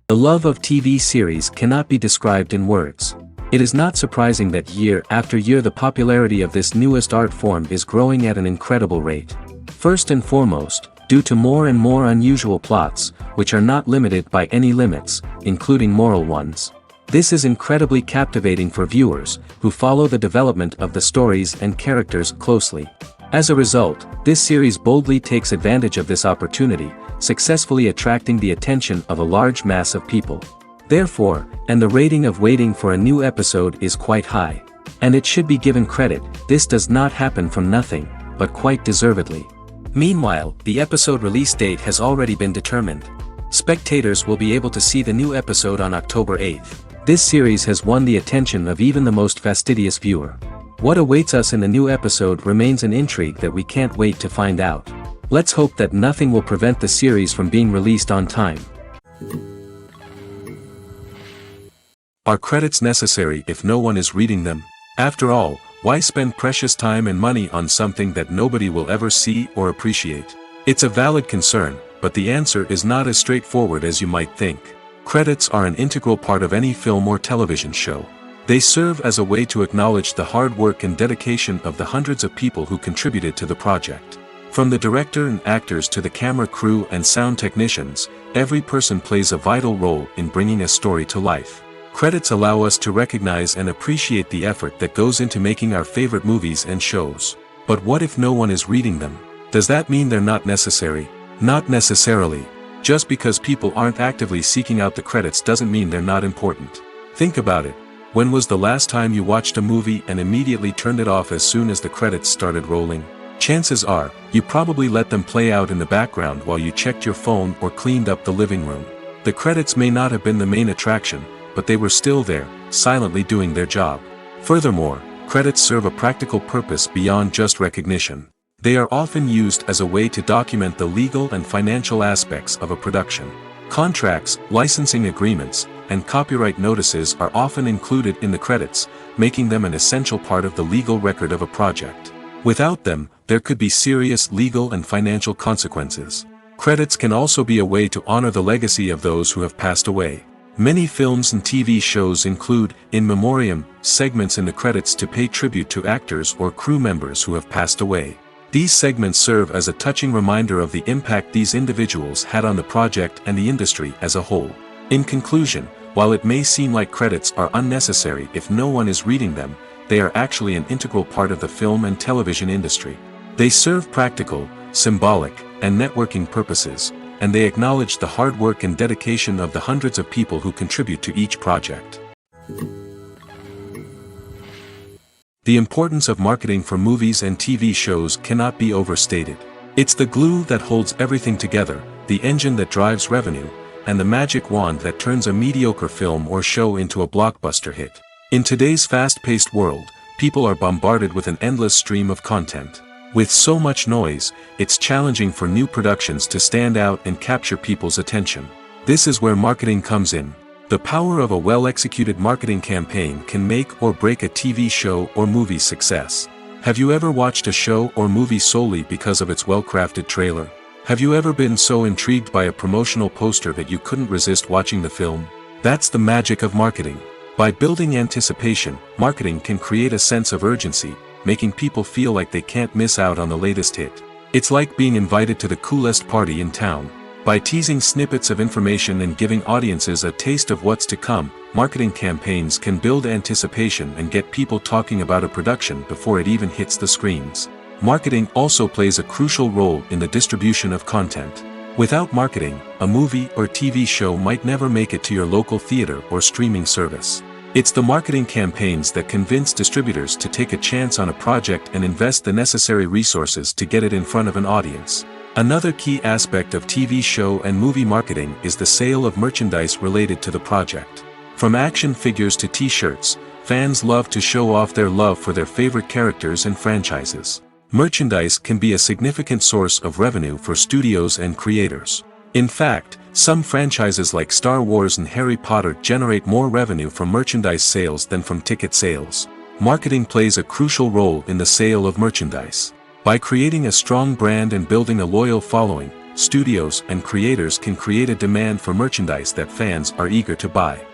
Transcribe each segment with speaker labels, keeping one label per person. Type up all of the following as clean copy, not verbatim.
Speaker 1: The love of TV series cannot be described in words. It is not surprising that year after year the popularity of this newest art form is growing at an incredible rate. First and foremost, due to more and more unusual plots, which are not limited by any limits, including moral ones. This is incredibly captivating for viewers, who follow the development of the stories and characters closely. As a result, this series boldly takes advantage of this opportunity, successfully attracting the attention of a large mass of people. Therefore, and the rating of waiting for a new episode is quite high. And it should be given credit, this does not happen from nothing, but quite deservedly. Meanwhile, the episode release date has already been determined. Spectators will be able to see the new episode on October 8th. This series has won the attention of even the most fastidious viewer. What awaits us in the new episode remains an intrigue that we can't wait to find out. Let's hope that nothing will prevent the series from being released on time.
Speaker 2: Are credits necessary if no one is reading them? After all, why spend precious time and money on something that nobody will ever see or appreciate? It's a valid concern, but the answer is not as straightforward as you might think. Credits are an integral part of any film or television show. They serve as a way to acknowledge the hard work and dedication of the hundreds of people who contributed to the project. From the director and actors to the camera crew and sound technicians, every person plays a vital role in bringing a story to life. Credits allow us to recognize and appreciate the effort that goes into making our favorite movies and shows. But what if no one is reading them? Does that mean they're not necessary? Not necessarily. Just because people aren't actively seeking out the credits doesn't mean they're not important. Think about it. When was the last time you watched a movie and immediately turned it off as soon as the credits started rolling? Chances are, you probably let them play out in the background while you checked your phone or cleaned up the living room. The credits may not have been the main attraction, but they were still there, silently doing their job. Furthermore, credits serve a practical purpose beyond just recognition. They are often used as a way to document the legal and financial aspects of a production. Contracts, licensing agreements, and copyright notices are often included in the credits, making them an essential part of the legal record of a project. Without them, there could be serious legal and financial consequences. Credits can also be a way to honor the legacy of those who have passed away. Many films and TV shows include, in memoriam, segments in the credits to pay tribute to actors or crew members who have passed away. These segments serve as a touching reminder of the impact these individuals had on the project and the industry as a whole. In conclusion, while it may seem like credits are unnecessary if no one is reading them, they are actually an integral part of the film and television industry. They serve practical, symbolic, and networking purposes, and they acknowledge the hard work and dedication of the hundreds of people who contribute to each project. The importance of marketing for movies and TV shows cannot be overstated. It's the glue that holds everything together, the engine that drives revenue, and the magic wand that turns a mediocre film or show into a blockbuster hit. In today's fast-paced world, people are bombarded with an endless stream of content. With so much noise, it's challenging for new productions to stand out and capture people's attention. This is where marketing comes in. The power of a well-executed marketing campaign can make or break a TV show or movie's success. Have you ever watched a show or movie solely because of its well-crafted trailer? Have you ever been so intrigued by a promotional poster that you couldn't resist watching the film? That's the magic of marketing. By building anticipation, marketing can create a sense of urgency, making people feel like they can't miss out on the latest hit. It's like being invited to the coolest party in town. By teasing snippets of information and giving audiences a taste of what's to come, marketing campaigns can build anticipation and get people talking about a production before it even hits the screens. Marketing also plays a crucial role in the distribution of content. Without marketing, a movie or TV show might never make it to your local theater or streaming service. It's the marketing campaigns that convince distributors to take a chance on a project and invest the necessary resources to get it in front of an audience. Another key aspect of TV show and movie marketing is the sale of merchandise related to the project. From action figures to t-shirts, fans love to show off their love for their favorite characters and franchises. Merchandise can be a significant source of revenue for studios and creators. In fact, some franchises like Star Wars and Harry Potter generate more revenue from merchandise sales than from ticket sales. Marketing plays a crucial role in the sale of merchandise. By creating a strong brand and building a loyal following, studios and creators can create a demand for merchandise that fans are eager to buy.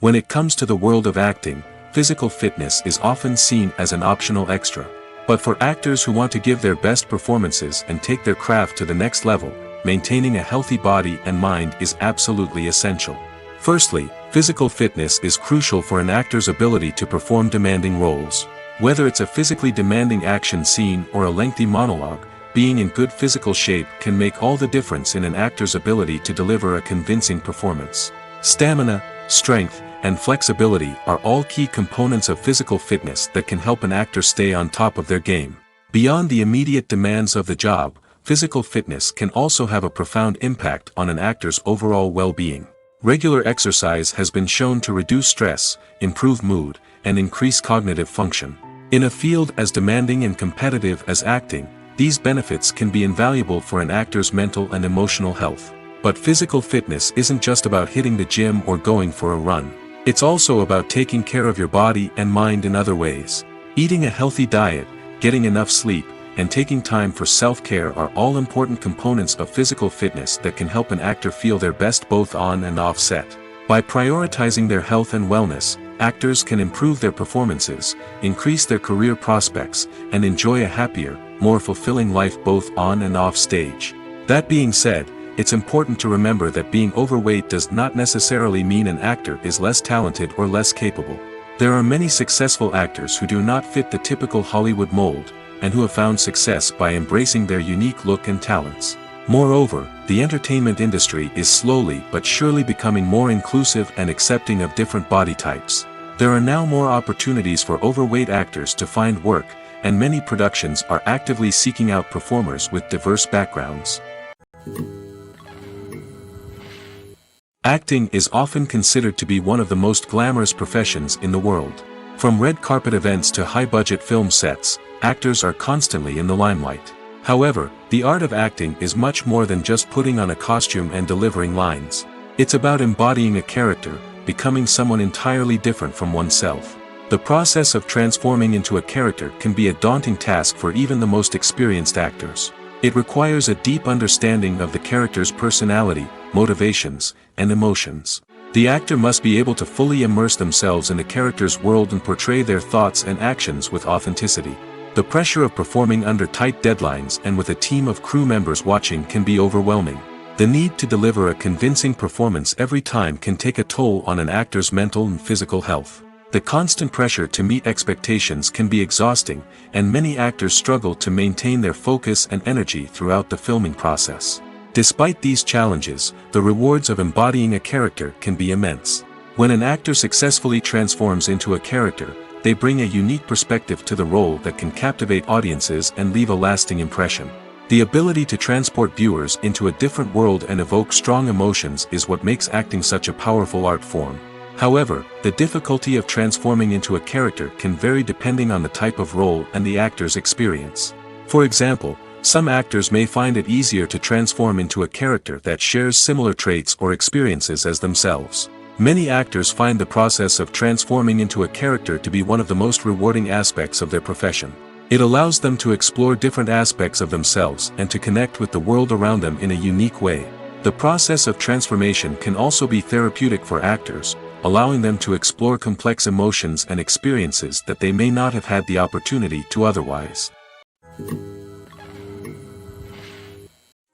Speaker 2: When it comes to the world of acting, physical fitness is often seen as an optional extra. But for actors who want to give their best performances and take their craft to the next level, maintaining a healthy body and mind is absolutely essential. Firstly, physical fitness is crucial for an actor's ability to perform demanding roles. Whether it's a physically demanding action scene or a lengthy monologue, being in good physical shape can make all the difference in an actor's ability to deliver a convincing performance. Stamina, strength, and flexibility are all key components of physical fitness that can help an actor stay on top of their game. Beyond the immediate demands of the job, physical fitness can also have a profound impact on an actor's overall well-being. Regular exercise has been shown to reduce stress, improve mood, and increase cognitive function. In a field as demanding and competitive as acting, these benefits can be invaluable for an actor's mental and emotional health. But physical fitness isn't just about hitting the gym or going for a run. It's also about taking care of your body and mind in other ways. Eating a healthy diet, getting enough sleep, and taking time for self-care are all important components of physical fitness that can help an actor feel their best both on and off set. By prioritizing their health and wellness, actors can improve their performances, increase their career prospects, and enjoy a happier, more fulfilling life both on and off stage. That being said, it's important to remember that being overweight does not necessarily mean an actor is less talented or less capable. There are many successful actors who do not fit the typical Hollywood mold, and who have found success by embracing their unique look and talents. Moreover, the entertainment industry is slowly but surely becoming more inclusive and accepting of different body types. There are now more opportunities for overweight actors to find work, and many productions are actively seeking out performers with diverse backgrounds. Acting is often considered to be one of the most glamorous professions in the world. From red carpet events to high-budget film sets, actors are constantly in the limelight. However, the art of acting is much more than just putting on a costume and delivering lines. It's about embodying a character, becoming someone entirely different from oneself. The process of transforming into a character can be a daunting task for even the most experienced actors. It requires a deep understanding of the character's personality, motivations, and emotions. The actor must be able to fully immerse themselves in the character's world and portray their thoughts and actions with authenticity. The pressure of performing under tight deadlines and with a team of crew members watching can be overwhelming. The need to deliver a convincing performance every time can take a toll on an actor's mental and physical health. The constant pressure to meet expectations can be exhausting, and many actors struggle to maintain their focus and energy throughout the filming process. Despite these challenges, the rewards of embodying a character can be immense. When an actor successfully transforms into a character, they bring a unique perspective to the role that can captivate audiences and leave a lasting impression. The ability to transport viewers into a different world and evoke strong emotions is what makes acting such a powerful art form. However, the difficulty of transforming into a character can vary depending on the type of role and the actor's experience. For example, some actors may find it easier to transform into a character that shares similar traits or experiences as themselves. Many actors find the process of transforming into a character to be one of the most rewarding aspects of their profession. It allows them to explore different aspects of themselves and to connect with the world around them in a unique way. The process of transformation can also be therapeutic for actors, allowing them to explore complex emotions and experiences that they may not have had the opportunity to otherwise.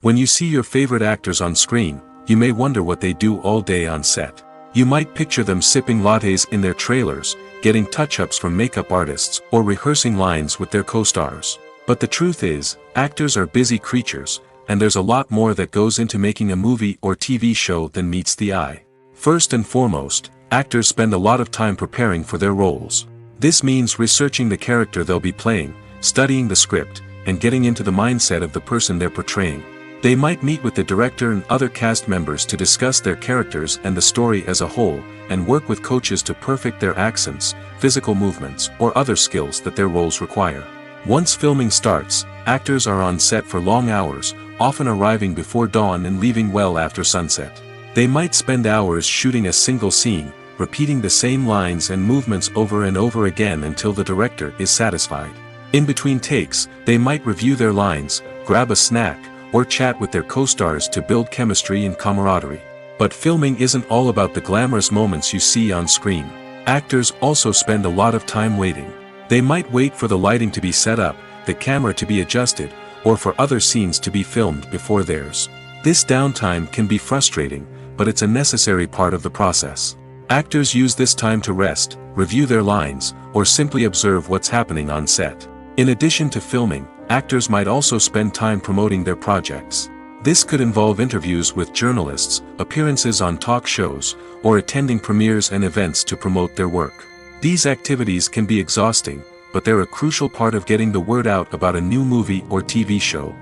Speaker 2: When you see your favorite actors on screen, you may wonder what they do all day on set. You might picture them sipping lattes in their trailers, getting touch-ups from makeup artists, or rehearsing lines with their co-stars. But the truth is, actors are busy creatures, and there's a lot more that goes into making a movie or TV show than meets the eye. First and foremost, actors spend a lot of time preparing for their roles. This means researching the character they'll be playing, studying the script, and getting into the mindset of the person they're portraying. They might meet with the director and other cast members to discuss their characters and the story as a whole, and work with coaches to perfect their accents, physical movements, or other skills that their roles require. Once filming starts, actors are on set for long hours, often arriving before dawn and leaving well after sunset. They might spend hours shooting a single scene, repeating the same lines and movements over and over again until the director is satisfied. In between takes, they might review their lines, grab a snack, or chat with their co-stars to build chemistry and camaraderie. But filming isn't all about the glamorous moments you see on screen. Actors also spend a lot of time waiting. They might wait for the lighting to be set up, the camera to be adjusted, or for other scenes to be filmed before theirs. This downtime can be frustrating, but it's a necessary part of the process. Actors use this time to rest, review their lines, or simply observe what's happening on set. In addition to filming, actors might also spend time promoting their projects. This could involve interviews with journalists, appearances on talk shows, or attending premieres and events to promote their work. These activities can be exhausting, but they're a crucial part of getting the word out about a new movie or TV show.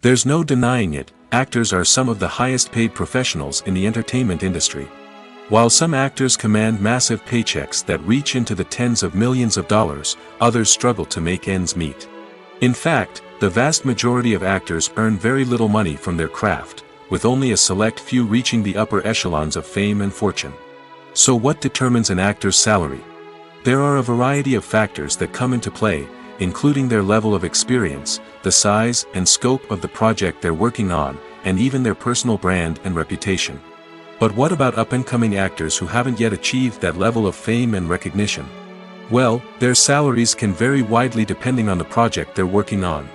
Speaker 2: There's no denying it, actors are some of the highest paid professionals in the entertainment industry. While some actors command massive paychecks that reach into the tens of millions of dollars, others struggle to make ends meet. In fact, the vast majority of actors earn very little money from their craft, with only a select few reaching the upper echelons of fame and fortune. So what determines an actor's salary? There are a variety of factors that come into play, including their level of experience, the size and scope of the project they're working on, and even their personal brand and reputation. But what about up-and-coming actors who haven't yet achieved that level of fame and recognition? Well, their salaries can vary widely depending on the project they're working on.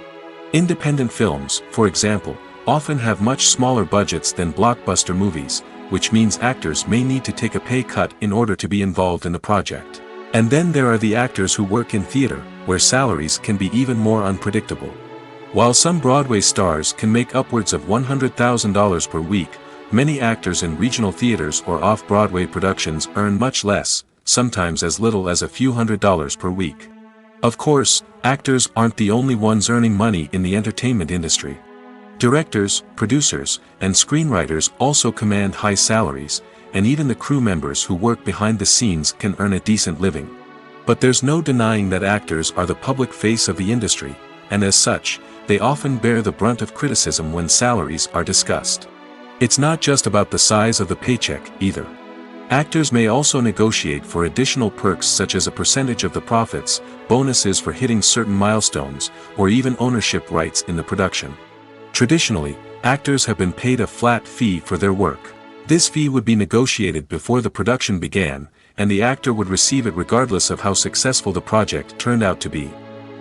Speaker 2: Independent films, for example, often have much smaller budgets than blockbuster movies, which means actors may need to take a pay cut in order to be involved in the project. And then there are the actors who work in theater, where salaries can be even more unpredictable. While some Broadway stars can make upwards of $100,000 per week, many actors in regional theaters or off-Broadway productions earn much less, sometimes as little as a few $100s per week. Of course, actors aren't the only ones earning money in the entertainment industry. Directors, producers, and screenwriters also command high salaries, and even the crew members who work behind the scenes can earn a decent living. But there's no denying that actors are the public face of the industry, and as such, they often bear the brunt of criticism when salaries are discussed. It's not just about the size of the paycheck, either. Actors may also negotiate for additional perks such as a percentage of the profits, bonuses for hitting certain milestones, or even ownership rights in the production. Traditionally, actors have been paid a flat fee for their work. This fee would be negotiated before the production began, and the actor would receive it regardless of how successful the project turned out to be.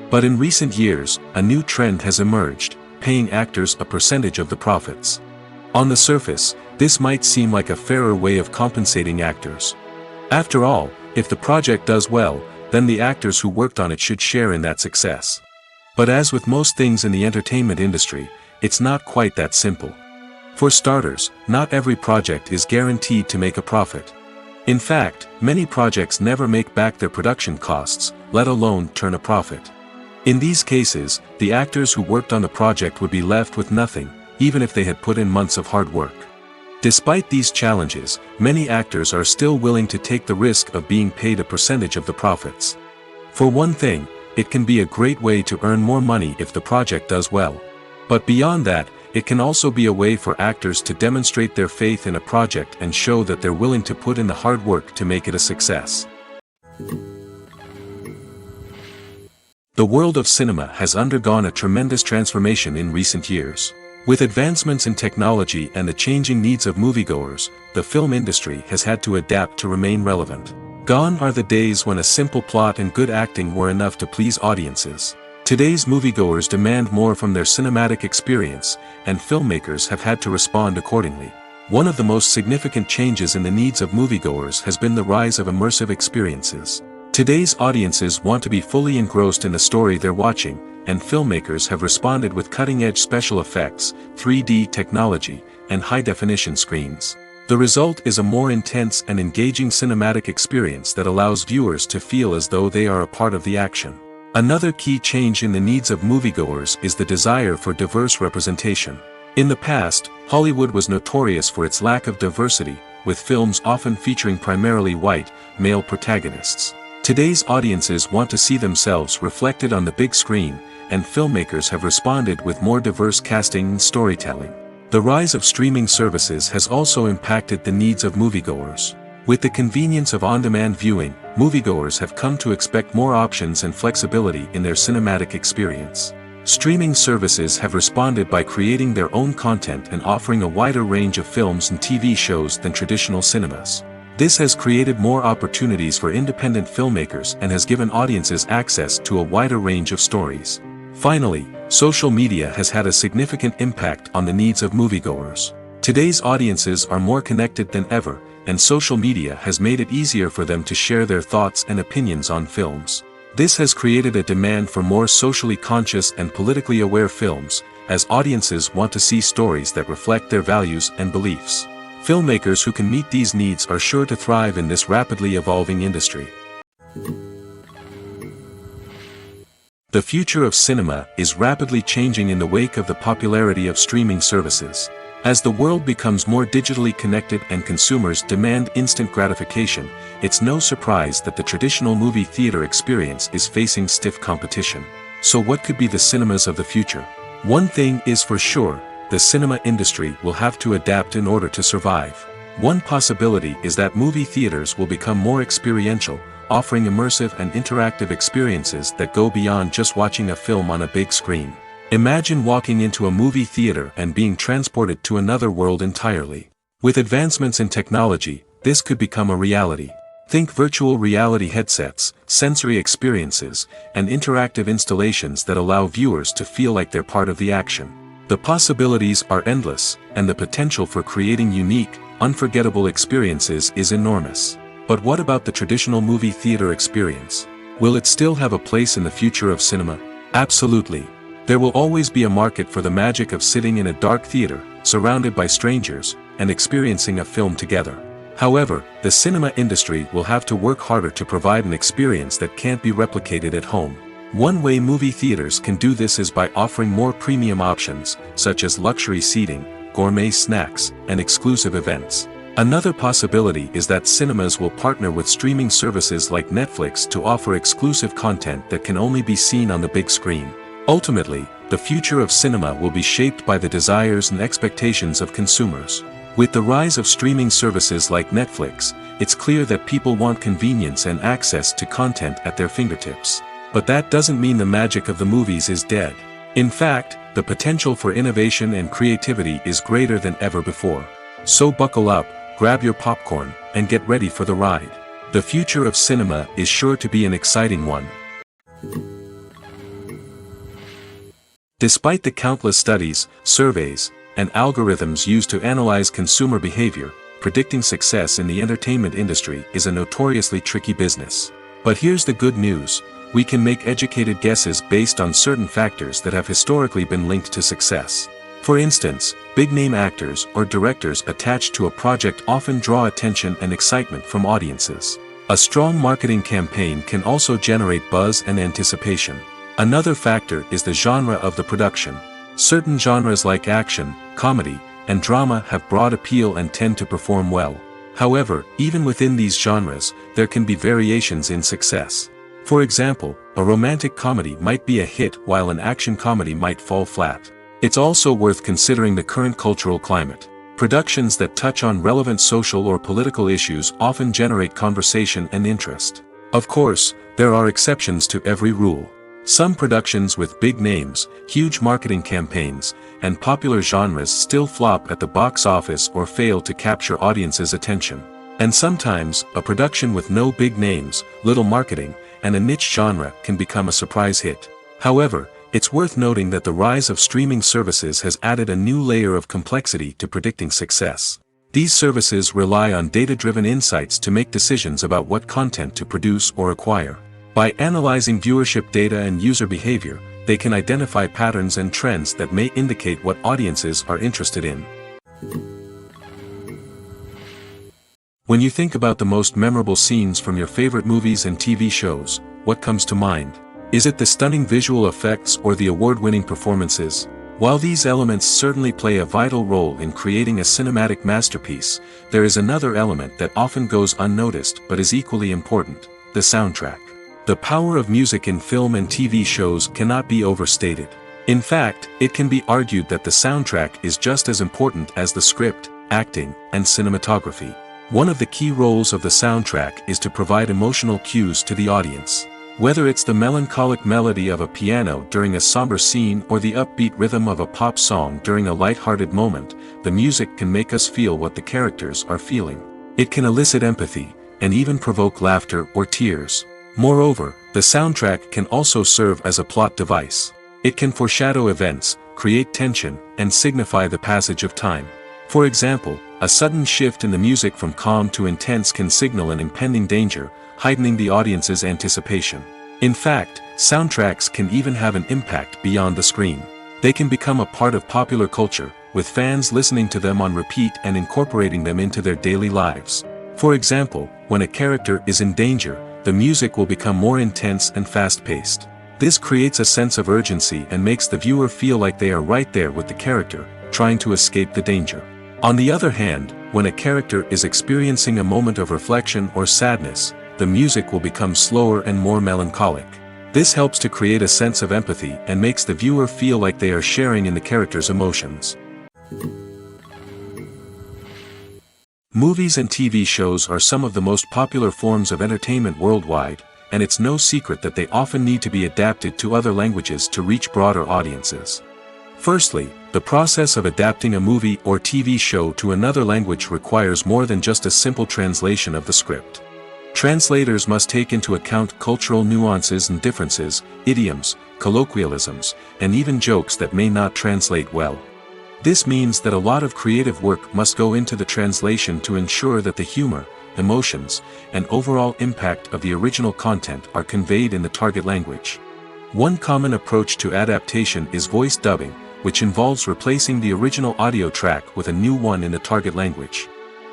Speaker 2: But in recent years, a new trend has emerged, paying actors a percentage of the profits. On the surface, this might seem like a fairer way of compensating actors. After all, if the project does well, then the actors who worked on it should share in that success. But as with most things in the entertainment industry, it's not quite that simple. For starters, not every project is guaranteed to make a profit. In fact, many projects never make back their production costs, let alone turn a profit. In these cases, the actors who worked on the project would be left with nothing, even if they had put in months of hard work. Despite these challenges, many actors are still willing to take the risk of being paid a percentage of the profits. For one thing, it can be a great way to earn more money if the project does well. But beyond that, it can also be a way for actors to demonstrate their faith in a project and show that they're willing to put in the hard work to make it a success. The world of cinema has undergone a tremendous transformation in recent years. With advancements in technology and the changing needs of moviegoers, the film industry has had to adapt to remain relevant. Gone are the days when a simple plot and good acting were enough to please audiences. Today's moviegoers demand more from their cinematic experience, and filmmakers have had to respond accordingly. One of the most significant changes in the needs of moviegoers has been the rise of immersive experiences. Today's audiences want to be fully engrossed in the story they're watching, and filmmakers have responded with cutting-edge special effects, 3D technology, and high-definition screens. The result is a more intense and engaging cinematic experience that allows viewers to feel as though they are a part of the action. Another key change in the needs of moviegoers is the desire for diverse representation. In the past, Hollywood was notorious for its lack of diversity, with films often featuring primarily white, male protagonists. Today's audiences want to see themselves reflected on the big screen, and filmmakers have responded with more diverse casting and storytelling. The rise of streaming services has also impacted the needs of moviegoers. With the convenience of on-demand viewing, moviegoers have come to expect more options and flexibility in their cinematic experience. Streaming services have responded by creating their own content and offering a wider range of films and TV shows than traditional cinemas. This has created more opportunities for independent filmmakers and has given audiences access to a wider range of stories. Finally, social media has had a significant impact on the needs of moviegoers. Today's audiences are more connected than ever, and social media has made it easier for them to share their thoughts and opinions on films. This has created a demand for more socially conscious and politically aware films, as audiences want to see stories that reflect their values and beliefs. Filmmakers who can meet these needs are sure to thrive in this rapidly evolving industry. The future of cinema is rapidly changing in the wake of the popularity of streaming services. As the world becomes more digitally connected and consumers demand instant gratification, it's no surprise that the traditional movie theater experience is facing stiff competition. So what could be the cinemas of the future? One thing is for sure, the cinema industry will have to adapt in order to survive. One possibility is that movie theaters will become more experiential, offering immersive and interactive experiences that go beyond just watching a film on a big screen. Imagine walking into a movie theater and being transported to another world entirely. With advancements in technology, this could become a reality. Think virtual reality headsets, sensory experiences, and interactive installations that allow viewers to feel like they're part of the action. The possibilities are endless, and the potential for creating unique, unforgettable experiences is enormous. But what about the traditional movie theater experience? Will it still have a place in the future of cinema? Absolutely. There will always be a market for the magic of sitting in a dark theater, surrounded by strangers, and experiencing a film together. However, the cinema industry will have to work harder to provide an experience that can't be replicated at home. One way movie theaters can do this is by offering more premium options, such as luxury seating, gourmet snacks, and exclusive events. Another possibility is that cinemas will partner with streaming services like Netflix to offer exclusive content that can only be seen on the big screen. Ultimately, the future of cinema will be shaped by the desires and expectations of consumers. With the rise of streaming services like Netflix, it's clear that people want convenience and access to content at their fingertips. But that doesn't mean the magic of the movies is dead. In fact, the potential for innovation and creativity is greater than ever before. So buckle up, grab your popcorn, and get ready for the ride. The future of cinema is sure to be an exciting one. Despite the countless studies, surveys, and algorithms used to analyze consumer behavior, predicting success in the entertainment industry is a notoriously tricky business. But here's the good news. We can make educated guesses based on certain factors that have historically been linked to success. For instance, big-name actors or directors attached to a project often draw attention and excitement from audiences. A strong marketing campaign can also generate buzz and anticipation. Another factor is the genre of the production. Certain genres like action, comedy, and drama have broad appeal and tend to perform well. However, even within these genres, there can be variations in success. For example, a romantic comedy might be a hit while an action comedy might fall flat. It's also worth considering the current cultural climate. Productions that touch on relevant social or political issues often generate conversation and interest. Of course, there are exceptions to every rule. Some productions with big names, huge marketing campaigns, and popular genres still flop at the box office or fail to capture audiences' attention. And sometimes, a production with no big names, little marketing, and a niche genre can become a surprise hit. However, it's worth noting that the rise of streaming services has added a new layer of complexity to predicting success. These services rely on data-driven insights to make decisions about what content to produce or acquire. By analyzing viewership data and user behavior, they can identify patterns and trends that may indicate what audiences are interested in. When you think about the most memorable scenes from your favorite movies and TV shows, what comes to mind? Is it the stunning visual effects or the award-winning performances? While these elements certainly play a vital role in creating a cinematic masterpiece, there is another element that often goes unnoticed but is equally important: the soundtrack. The power of music in film and TV shows cannot be overstated. In fact, it can be argued that the soundtrack is just as important as the script, acting, and cinematography. One of the key roles of the soundtrack is to provide emotional cues to the audience. Whether it's the melancholic melody of a piano during a somber scene or the upbeat rhythm of a pop song during a light-hearted moment, the music can make us feel what the characters are feeling. It can elicit empathy, and even provoke laughter or tears. Moreover, the soundtrack can also serve as a plot device. It can foreshadow events, create tension, and signify the passage of time. For example, a sudden shift in the music from calm to intense can signal an impending danger, heightening the audience's anticipation. In fact, soundtracks can even have an impact beyond the screen. They can become a part of popular culture, with fans listening to them on repeat and incorporating them into their daily lives. For example, when a character is in danger, the music will become more intense and fast-paced. This creates a sense of urgency and makes the viewer feel like they are right there with the character, trying to escape the danger. On the other hand, when a character is experiencing a moment of reflection or sadness, the music will become slower and more melancholic. This helps to create a sense of empathy and makes the viewer feel like they are sharing in the character's emotions. Movies and TV shows are some of the most popular forms of entertainment worldwide, and it's no secret that they often need to be adapted to other languages to reach broader audiences. Firstly, the process of adapting a movie or TV show to another language requires more than just a simple translation of the script. Translators must take into account cultural nuances and differences, idioms, colloquialisms, and even jokes that may not translate well. This means that a lot of creative work must go into the translation to ensure that the humor, emotions, and overall impact of the original content are conveyed in the target language. One common approach to adaptation is voice dubbing, which involves replacing the original audio track with a new one in the target language.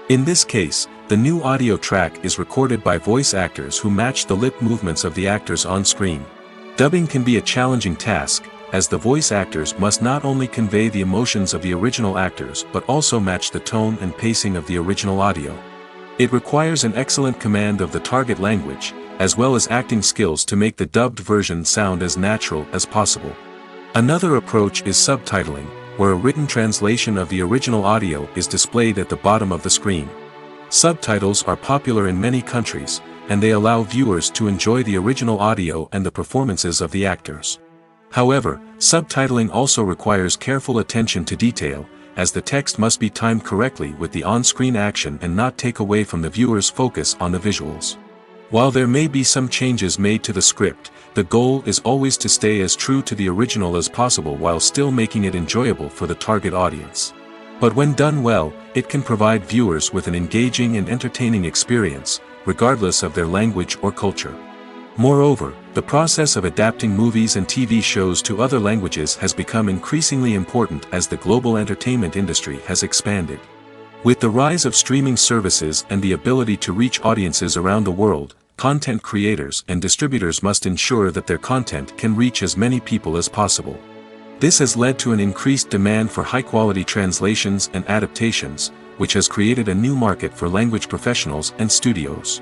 Speaker 2: In this case, the new audio track is recorded by voice actors who match the lip movements of the actors on screen. Dubbing can be a challenging task, as the voice actors must not only convey the emotions of the original actors but also match the tone and pacing of the original audio. It requires an excellent command of the target language, as well as acting skills to make the dubbed version sound as natural as possible. Another approach is subtitling, where a written translation of the original audio is displayed at the bottom of the screen. Subtitles are popular in many countries, and they allow viewers to enjoy the original audio and the performances of the actors. However, subtitling also requires careful attention to detail, as the text must be timed correctly with the on-screen action and not take away from the viewer's focus on the visuals. While there may be some changes made to the script, the goal is always to stay as true to the original as possible while still making it enjoyable for the target audience. But when done well, it can provide viewers with an engaging and entertaining experience, regardless of their language or culture. Moreover, the process of adapting movies and TV shows to other languages has become increasingly important as the global entertainment industry has expanded. With the rise of streaming services and the ability to reach audiences around the world, content creators and distributors must ensure that their content can reach as many people as possible. This has led to an increased demand for high-quality translations and adaptations, which has created a new market for language professionals and studios.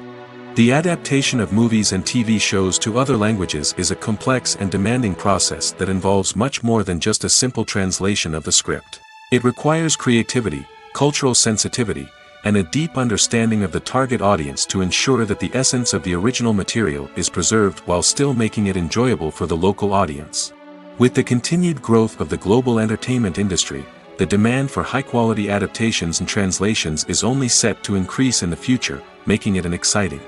Speaker 2: The adaptation of movies and TV shows to other languages is a complex and demanding process that involves much more than just a simple translation of the script. It requires creativity, cultural sensitivity, and a deep understanding of the target audience to ensure that the essence of the original material is preserved while still making it enjoyable for the local audience. With the continued growth of the global entertainment industry, the demand for high-quality adaptations and translations is only set to increase in the future, making it an exciting.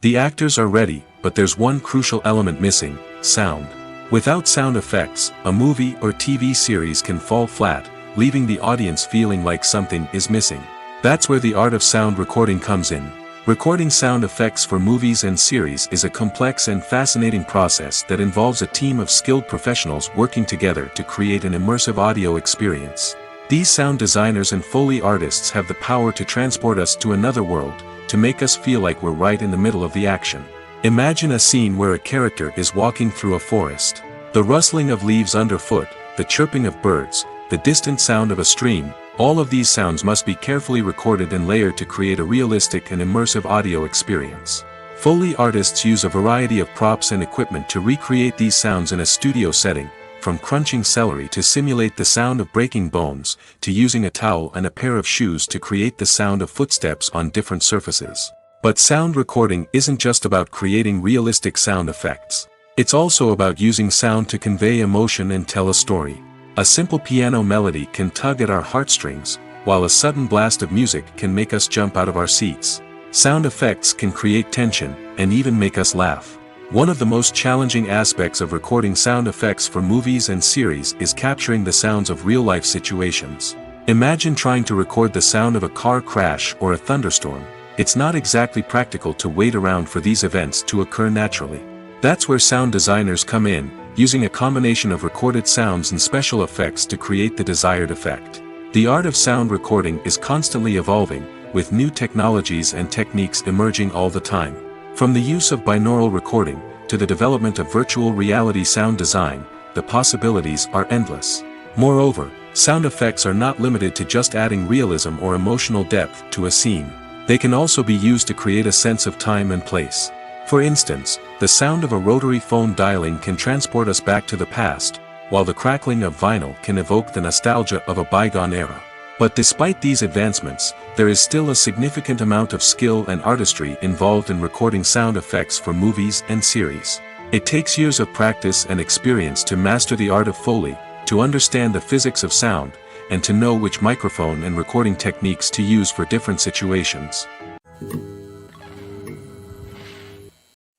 Speaker 2: The actors are ready, but there's one crucial element missing: sound. Without sound effects, a movie or TV series can fall flat, leaving the audience feeling like something is missing. That's where the art of sound recording comes in. Recording sound effects for movies and series is a complex and fascinating process that involves a team of skilled professionals working together to create an immersive audio experience. These sound designers and Foley artists have the power to transport us to another world, to make us feel like we're right in the middle of the action. Imagine a scene where a character is walking through a forest. The rustling of leaves underfoot, the chirping of birds, the distant sound of a stream, all of these sounds must be carefully recorded and layered to create a realistic and immersive audio experience. Foley artists use a variety of props and equipment to recreate these sounds in a studio setting, from crunching celery to simulate the sound of breaking bones, to using a towel and a pair of shoes to create the sound of footsteps on different surfaces. But sound recording isn't just about creating realistic sound effects. It's also about using sound to convey emotion and tell a story. A simple piano melody can tug at our heartstrings, while a sudden blast of music can make us jump out of our seats. Sound effects can create tension, and even make us laugh. One of the most challenging aspects of recording sound effects for movies and series is capturing the sounds of real-life situations. Imagine trying to record the sound of a car crash or a thunderstorm. It's not exactly practical to wait around for these events to occur naturally. That's where sound designers come in, using a combination of recorded sounds and special effects to create the desired effect. The art of sound recording is constantly evolving, with new technologies and techniques emerging all the time. From the use of binaural recording, to the development of virtual reality sound design, the possibilities are endless. Moreover, sound effects are not limited to just adding realism or emotional depth to a scene. They can also be used to create a sense of time and place. For instance, the sound of a rotary phone dialing can transport us back to the past, while the crackling of vinyl can evoke the nostalgia of a bygone era. But despite these advancements, there is still a significant amount of skill and artistry involved in recording sound effects for movies and series. It takes years of practice and experience to master the art of Foley, to understand the physics of sound, and to know which microphone and recording techniques to use for different situations.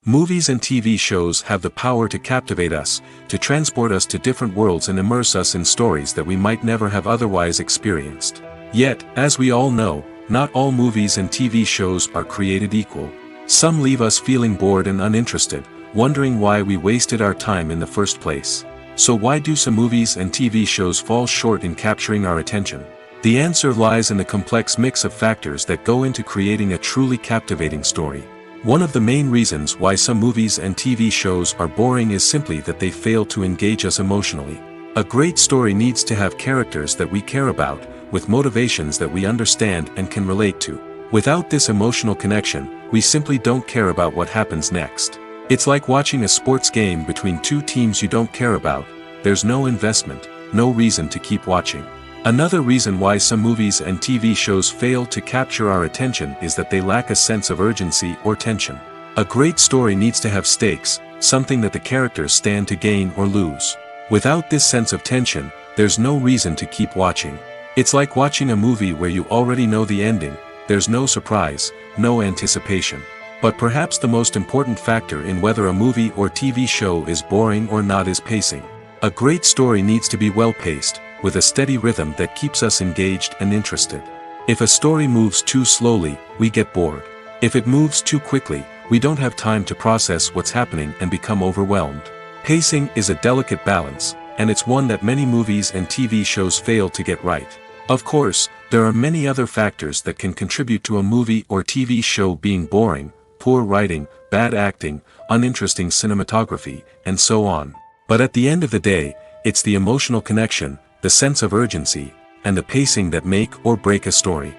Speaker 2: Movies and TV shows have the power to captivate us, to transport us to different worlds and immerse us in stories that we might never have otherwise experienced. Yet, as we all know, not all movies and TV shows are created equal. Some leave us feeling bored and uninterested, wondering why we wasted our time in the first place. So why do some movies and TV shows fall short in capturing our attention? The answer lies in the complex mix of factors that go into creating a truly captivating story. One of the main reasons why some movies and TV shows are boring is simply that they fail to engage us emotionally. A great story needs to have characters that we care about, with motivations that we understand and can relate to. Without this emotional connection, we simply don't care about what happens next. It's like watching a sports game between two teams you don't care about. There's no investment, no reason to keep watching. Another reason why some movies and TV shows fail to capture our attention is that they lack a sense of urgency or tension. A great story needs to have stakes, something that the characters stand to gain or lose. Without this sense of tension, there's no reason to keep watching. It's like watching a movie where you already know the ending. There's no surprise, no anticipation. But perhaps the most important factor in whether a movie or TV show is boring or not is pacing. A great story needs to be well-paced, with a steady rhythm that keeps us engaged and interested. If a story moves too slowly, we get bored. If it moves too quickly, we don't have time to process what's happening and become overwhelmed. Pacing is a delicate balance, and it's one that many movies and TV shows fail to get right. Of course, there are many other factors that can contribute to a movie or TV show being boring: poor writing, bad acting, uninteresting cinematography, and so on. But at the end of the day, it's the emotional connection, the sense of urgency, and the pacing that make or break a story.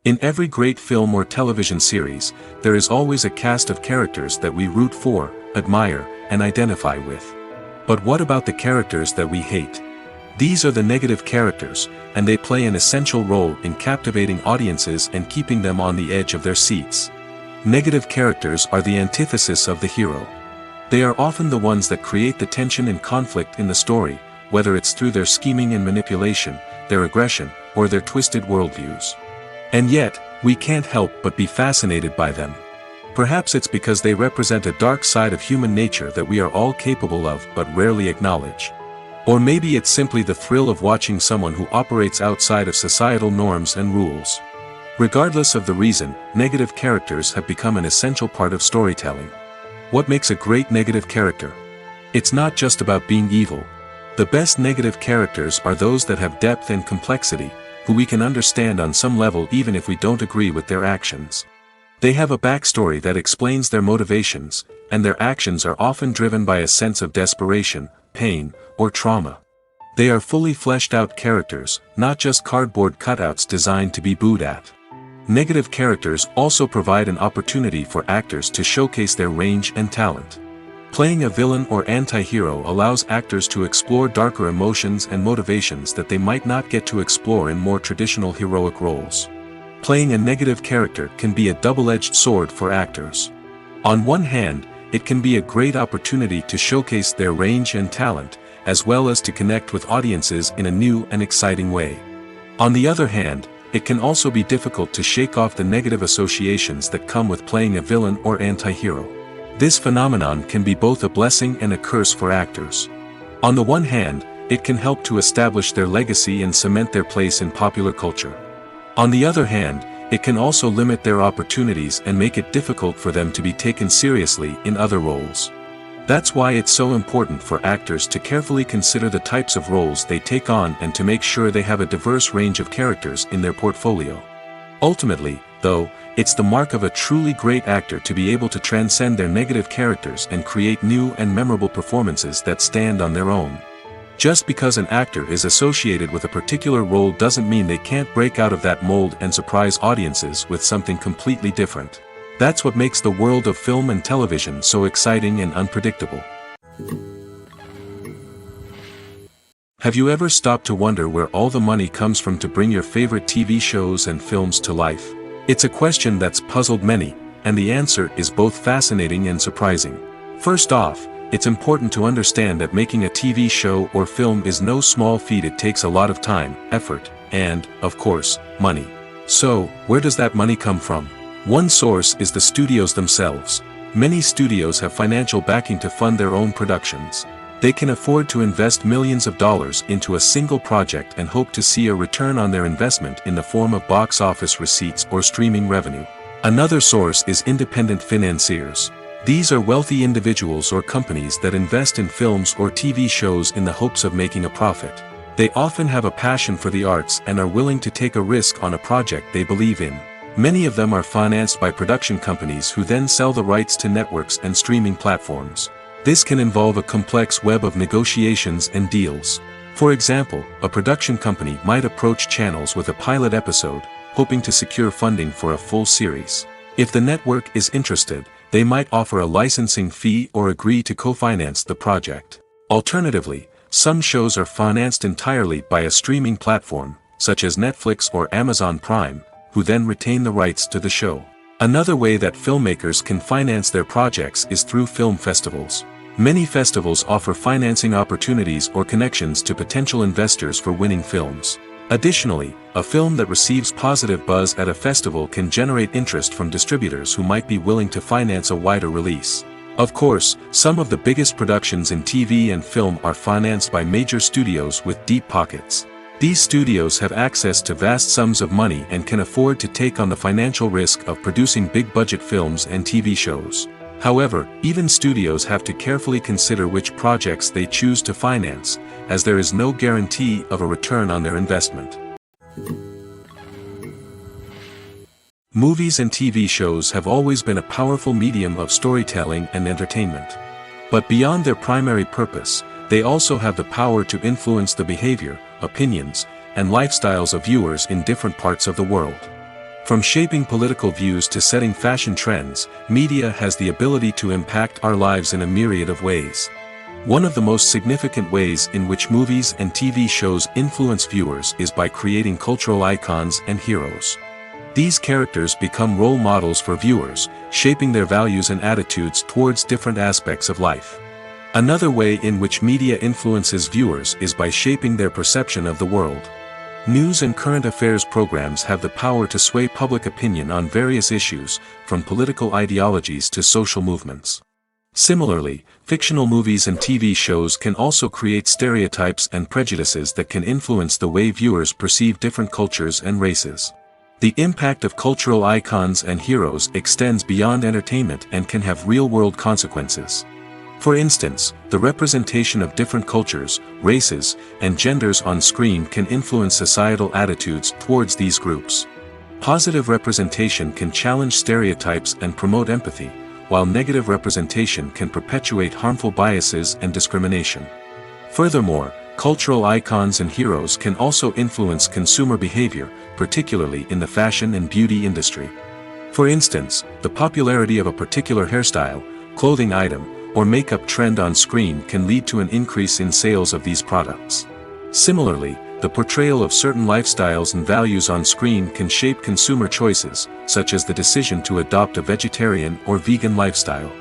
Speaker 2: In every great film or television series, there is always a cast of characters that we root for, admire, and identify with. But what about the characters that we hate? These are the negative characters, and they play an essential role in captivating audiences and keeping them on the edge of their seats. Negative characters are the antithesis of the hero. They are often the ones that create the tension and conflict in the story, whether it's through their scheming and manipulation, their aggression, or their twisted worldviews. And yet, we can't help but be fascinated by them. Perhaps it's because they represent a dark side of human nature that we are all capable of but rarely acknowledge. Or maybe it's simply the thrill of watching someone who operates outside of societal norms and rules. Regardless of the reason, negative characters have become an essential part of storytelling. What makes a great negative character? It's not just about being evil. The best negative characters are those that have depth and complexity, who we can understand on some level even if we don't agree with their actions. They have a backstory that explains their motivations, and their actions are often driven by a sense of desperation, pain, or trauma. They are fully fleshed out characters, not just cardboard cutouts designed to be booed at. Negative characters also provide an opportunity for actors to showcase their range and talent. Playing a villain or anti-hero allows actors to explore darker emotions and motivations that they might not get to explore in more traditional heroic roles. Playing a negative character can be a double-edged sword for actors. On one hand, it can be a great opportunity to showcase their range and talent, as well as to connect with audiences in a new and exciting way. On the other hand, it can also be difficult to shake off the negative associations that come with playing a villain or anti-hero. This phenomenon can be both a blessing and a curse for actors. On the one hand, it can help to establish their legacy and cement their place in popular culture. On the other hand, it can also limit their opportunities and make it difficult for them to be taken seriously in other roles. That's why it's so important for actors to carefully consider the types of roles they take on and to make sure they have a diverse range of characters in their portfolio. Ultimately, though, it's the mark of a truly great actor to be able to transcend their negative characters and create new and memorable performances that stand on their own. Just because an actor is associated with a particular role doesn't mean they can't break out of that mold and surprise audiences with something completely different. That's what makes the world of film and television so exciting and unpredictable. Have you ever stopped to wonder where all the money comes from to bring your favorite TV shows and films to life? It's a question that's puzzled many, and the answer is both fascinating and surprising. First off, it's important to understand that making a TV show or film is no small feat. It takes a lot of time, effort, and, of course, money. So, where does that money come from? One source is the studios themselves. Many studios have financial backing to fund their own productions. They can afford to invest millions of dollars into a single project and hope to see a return on their investment in the form of box office receipts or streaming revenue. Another source is independent financiers. These are wealthy individuals or companies that invest in films or TV shows in the hopes of making a profit. They often have a passion for the arts and are willing to take a risk on a project they believe in. Many of them are financed by production companies who then sell the rights to networks and streaming platforms. This can involve a complex web of negotiations and deals. For example, a production company might approach channels with a pilot episode, hoping to secure funding for a full series. If the network is interested, they might offer a licensing fee or agree to co-finance the project. Alternatively, some shows are financed entirely by a streaming platform, such as Netflix or Amazon Prime, who then retain the rights to the show. Another way that filmmakers can finance their projects is through film festivals. Many festivals offer financing opportunities or connections to potential investors for winning films. Additionally, a film that receives positive buzz at a festival can generate interest from distributors who might be willing to finance a wider release. Of course, some of the biggest productions in TV and film are financed by major studios with deep pockets. These studios have access to vast sums of money and can afford to take on the financial risk of producing big-budget films and TV shows. However, even studios have to carefully consider which projects they choose to finance, as there is no guarantee of a return on their investment. Movies and TV shows have always been a powerful medium of storytelling and entertainment. But beyond their primary purpose, they also have the power to influence the behavior, opinions, and lifestyles of viewers in different parts of the world. From shaping political views to setting fashion trends, media has the ability to impact our lives in a myriad of ways. One of the most significant ways in which movies and TV shows influence viewers is by creating cultural icons and heroes. These characters become role models for viewers, shaping their values and attitudes towards different aspects of life. Another way in which media influences viewers is by shaping their perception of the world. News and current affairs programs have the power to sway public opinion on various issues, from political ideologies to social movements. Similarly, fictional movies and TV shows can also create stereotypes and prejudices that can influence the way viewers perceive different cultures and races. The impact of cultural icons and heroes extends beyond entertainment and can have real-world consequences. For instance, the representation of different cultures, races, and genders on screen can influence societal attitudes towards these groups. Positive representation can challenge stereotypes and promote empathy, while negative representation can perpetuate harmful biases and discrimination. Furthermore, cultural icons and heroes can also influence consumer behavior, particularly in the fashion and beauty industry. For instance, the popularity of a particular hairstyle, clothing item, or makeup trend on screen can lead to an increase in sales of these products. Similarly, the portrayal of certain lifestyles and values on screen can shape consumer choices, such as the decision to adopt a vegetarian or vegan lifestyle.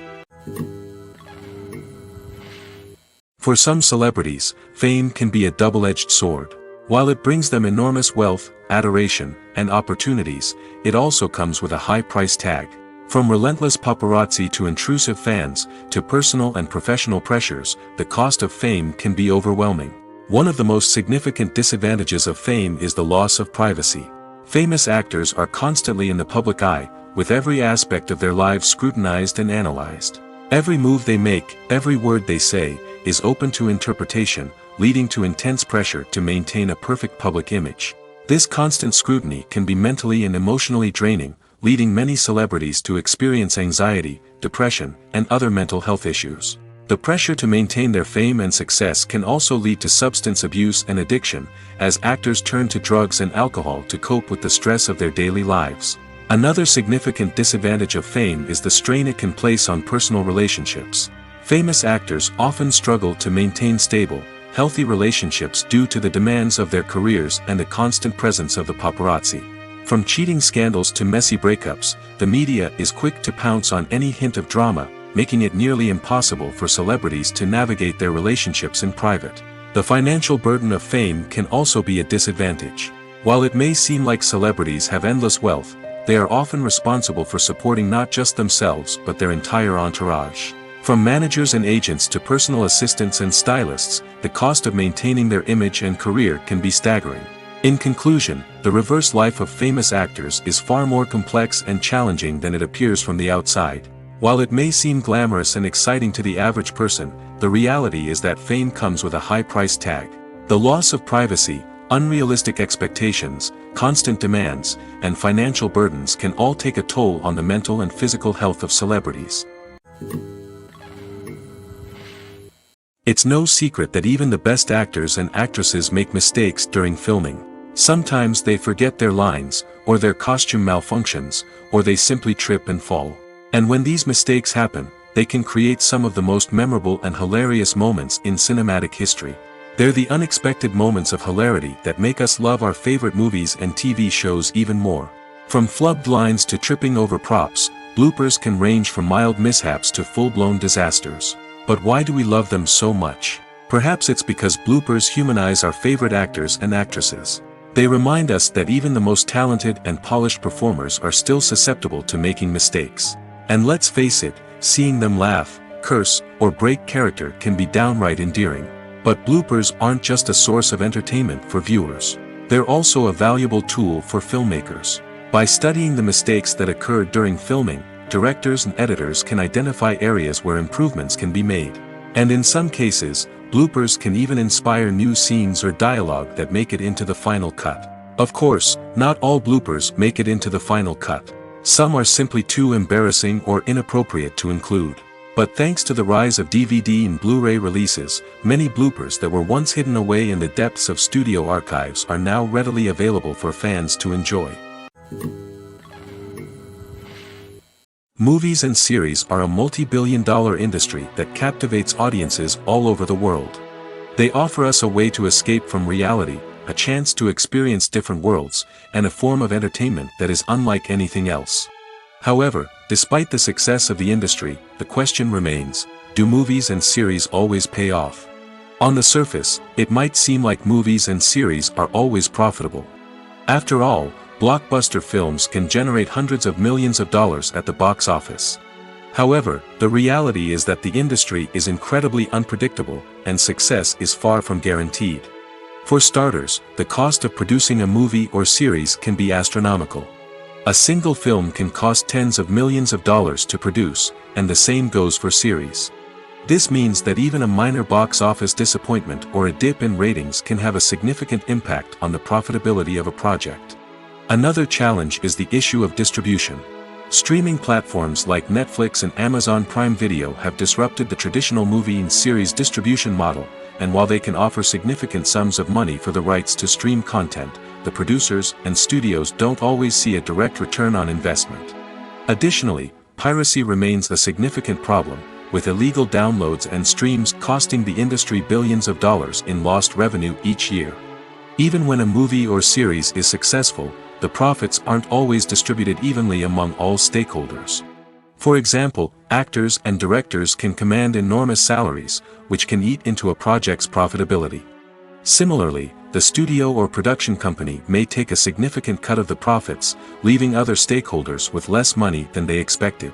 Speaker 2: For some celebrities, fame can be a double-edged sword. While it brings them enormous wealth, adoration, and opportunities, it also comes with a high price tag. From relentless paparazzi to intrusive fans, to personal and professional pressures, the cost of fame can be overwhelming. One of the most significant disadvantages of fame is the loss of privacy. Famous actors are constantly in the public eye, with every aspect of their lives scrutinized and analyzed. Every move they make, every word they say, is open to interpretation, leading to intense pressure to maintain a perfect public image. This constant scrutiny can be mentally and emotionally draining, leading many celebrities to experience anxiety, depression, and other mental health issues. The pressure to maintain their fame and success can also lead to substance abuse and addiction, as actors turn to drugs and alcohol to cope with the stress of their daily lives. Another significant disadvantage of fame is the strain it can place on personal relationships. Famous actors often struggle to maintain stable, healthy relationships due to the demands of their careers and the constant presence of the paparazzi. From cheating scandals to messy breakups, the media is quick to pounce on any hint of drama, making it nearly impossible for celebrities to navigate their relationships in private. The financial burden of fame can also be a disadvantage. While it may seem like celebrities have endless wealth, they are often responsible for supporting not just themselves but their entire entourage. From managers and agents to personal assistants and stylists, the cost of maintaining their image and career can be staggering. In conclusion, the reverse life of famous actors is far more complex and challenging than it appears from the outside. While it may seem glamorous and exciting to the average person, the reality is that fame comes with a high price tag. The loss of privacy, unrealistic expectations, constant demands, and financial burdens can all take a toll on the mental and physical health of celebrities. It's no secret that even the best actors and actresses make mistakes during filming. Sometimes they forget their lines, or their costume malfunctions, or they simply trip and fall. And when these mistakes happen, they can create some of the most memorable and hilarious moments in cinematic history. They're the unexpected moments of hilarity that make us love our favorite movies and TV shows even more. From flubbed lines to tripping over props, bloopers can range from mild mishaps to full-blown disasters. But why do we love them so much? Perhaps it's because bloopers humanize our favorite actors and actresses. They remind us that even the most talented and polished performers are still susceptible to making mistakes. And let's face it, seeing them laugh, curse, or break character can be downright endearing. But bloopers aren't just a source of entertainment for viewers. They're also a valuable tool for filmmakers. By studying the mistakes that occurred during filming, directors and editors can identify areas where improvements can be made. And in some cases, bloopers can even inspire new scenes or dialogue that make it into the final cut. Of course, not all bloopers make it into the final cut. Some are simply too embarrassing or inappropriate to include. But thanks to the rise of DVD and Blu-ray releases, many bloopers that were once hidden away in the depths of studio archives are now readily available for fans to enjoy. Movies and series are a multi-billion-dollar industry that captivates audiences all over the world. They offer us a way to escape from reality, a chance to experience different worlds, and a form of entertainment that is unlike anything else. However, despite the success of the industry, the question remains, do movies and series always pay off? On the surface, it might seem like movies and series are always profitable. After all, blockbuster films can generate hundreds of millions of dollars at the box office. However, the reality is that the industry is incredibly unpredictable, and success is far from guaranteed. For starters, the cost of producing a movie or series can be astronomical. A single film can cost tens of millions of dollars to produce, and the same goes for series. This means that even a minor box office disappointment or a dip in ratings can have a significant impact on the profitability of a project. Another challenge is the issue of distribution. Streaming platforms like Netflix and Amazon Prime Video have disrupted the traditional movie and series distribution model, and while they can offer significant sums of money for the rights to stream content, the producers and studios don't always see a direct return on investment. Additionally, piracy remains a significant problem, with illegal downloads and streams costing the industry billions of dollars in lost revenue each year. Even when a movie or series is successful, the profits aren't always distributed evenly among all stakeholders. For example, actors and directors can command enormous salaries, which can eat into a project's profitability. Similarly, the studio or production company may take a significant cut of the profits, leaving other stakeholders with less money than they expected.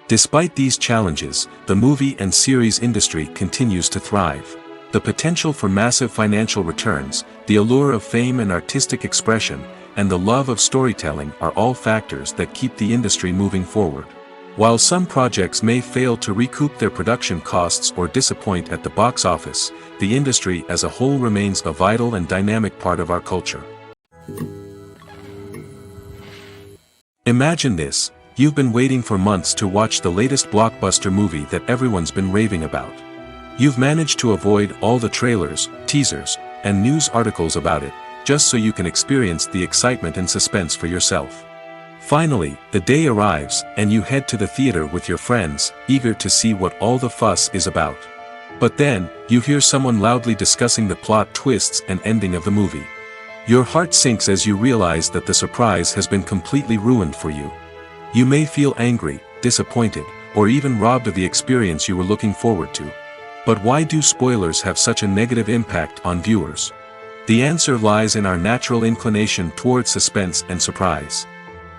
Speaker 2: Despite these challenges, the movie and series industry continues to thrive. The potential for massive financial returns, the allure of fame and artistic expression, and the love of storytelling are all factors that keep the industry moving forward. While some projects may fail to recoup their production costs or disappoint at the box office, the industry as a whole remains a vital and dynamic part of our culture. Imagine this: you've been waiting for months to watch the latest blockbuster movie that everyone's been raving about. You've managed to avoid all the trailers, teasers, and news articles about it, just so you can experience the excitement and suspense for yourself. Finally, the day arrives, and you head to the theater with your friends, eager to see what all the fuss is about. But then, you hear someone loudly discussing the plot twists and ending of the movie. Your heart sinks as you realize that the surprise has been completely ruined for you. You may feel angry, disappointed, or even robbed of the experience you were looking forward to. But why do spoilers have such a negative impact on viewers? The answer lies in our natural inclination toward suspense and surprise.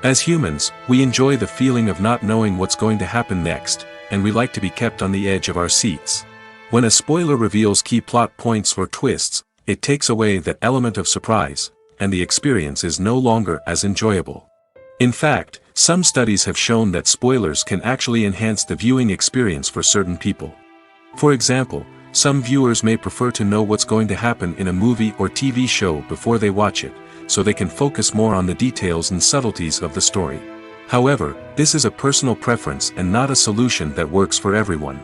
Speaker 2: As humans, we enjoy the feeling of not knowing what's going to happen next, and we like to be kept on the edge of our seats. When a spoiler reveals key plot points or twists, it takes away that element of surprise, and the experience is no longer as enjoyable. In fact, some studies have shown that spoilers can actually enhance the viewing experience for certain people. For example, some viewers may prefer to know what's going to happen in a movie or TV show before they watch it, so they can focus more on the details and subtleties of the story. However, this is a personal preference and not a solution that works for everyone.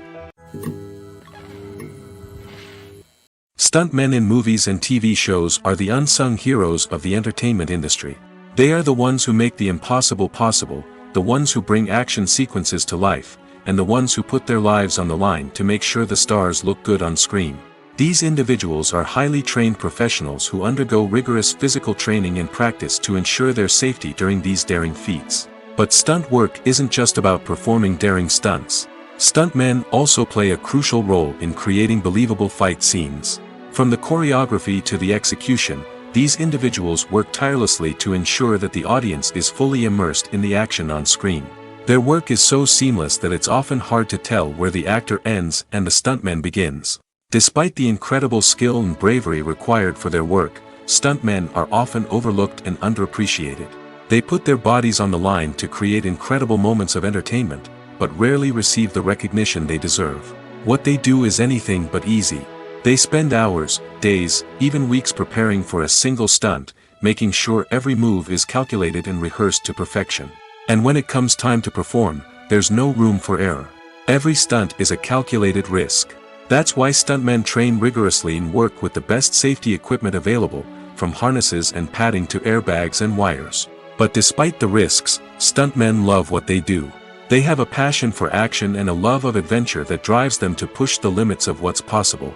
Speaker 2: Stuntmen in movies and TV shows are the unsung heroes of the entertainment industry. They are the ones who make the impossible possible, the ones who bring action sequences to life, and the ones who put their lives on the line to make sure the stars look good on screen. These individuals are highly trained professionals who undergo rigorous physical training and practice to ensure their safety during these daring feats. But stunt work isn't just about performing daring stunts. Stuntmen also play a crucial role in creating believable fight scenes. From the choreography to the execution, these individuals work tirelessly to ensure that the audience is fully immersed in the action on screen. Their work is so seamless that it's often hard to tell where the actor ends and the stuntman begins. Despite the incredible skill and bravery required for their work, stuntmen are often overlooked and underappreciated. They put their bodies on the line to create incredible moments of entertainment, but rarely receive the recognition they deserve. What they do is anything but easy. They spend hours, days, even weeks preparing for a single stunt, making sure every move is calculated and rehearsed to perfection. And when it comes time to perform, there's no room for error. Every stunt is a calculated risk. That's why stuntmen train rigorously and work with the best safety equipment available, from harnesses and padding to airbags and wires. But despite the risks, stuntmen love what they do. They have a passion for action and a love of adventure that drives them to push the limits of what's possible.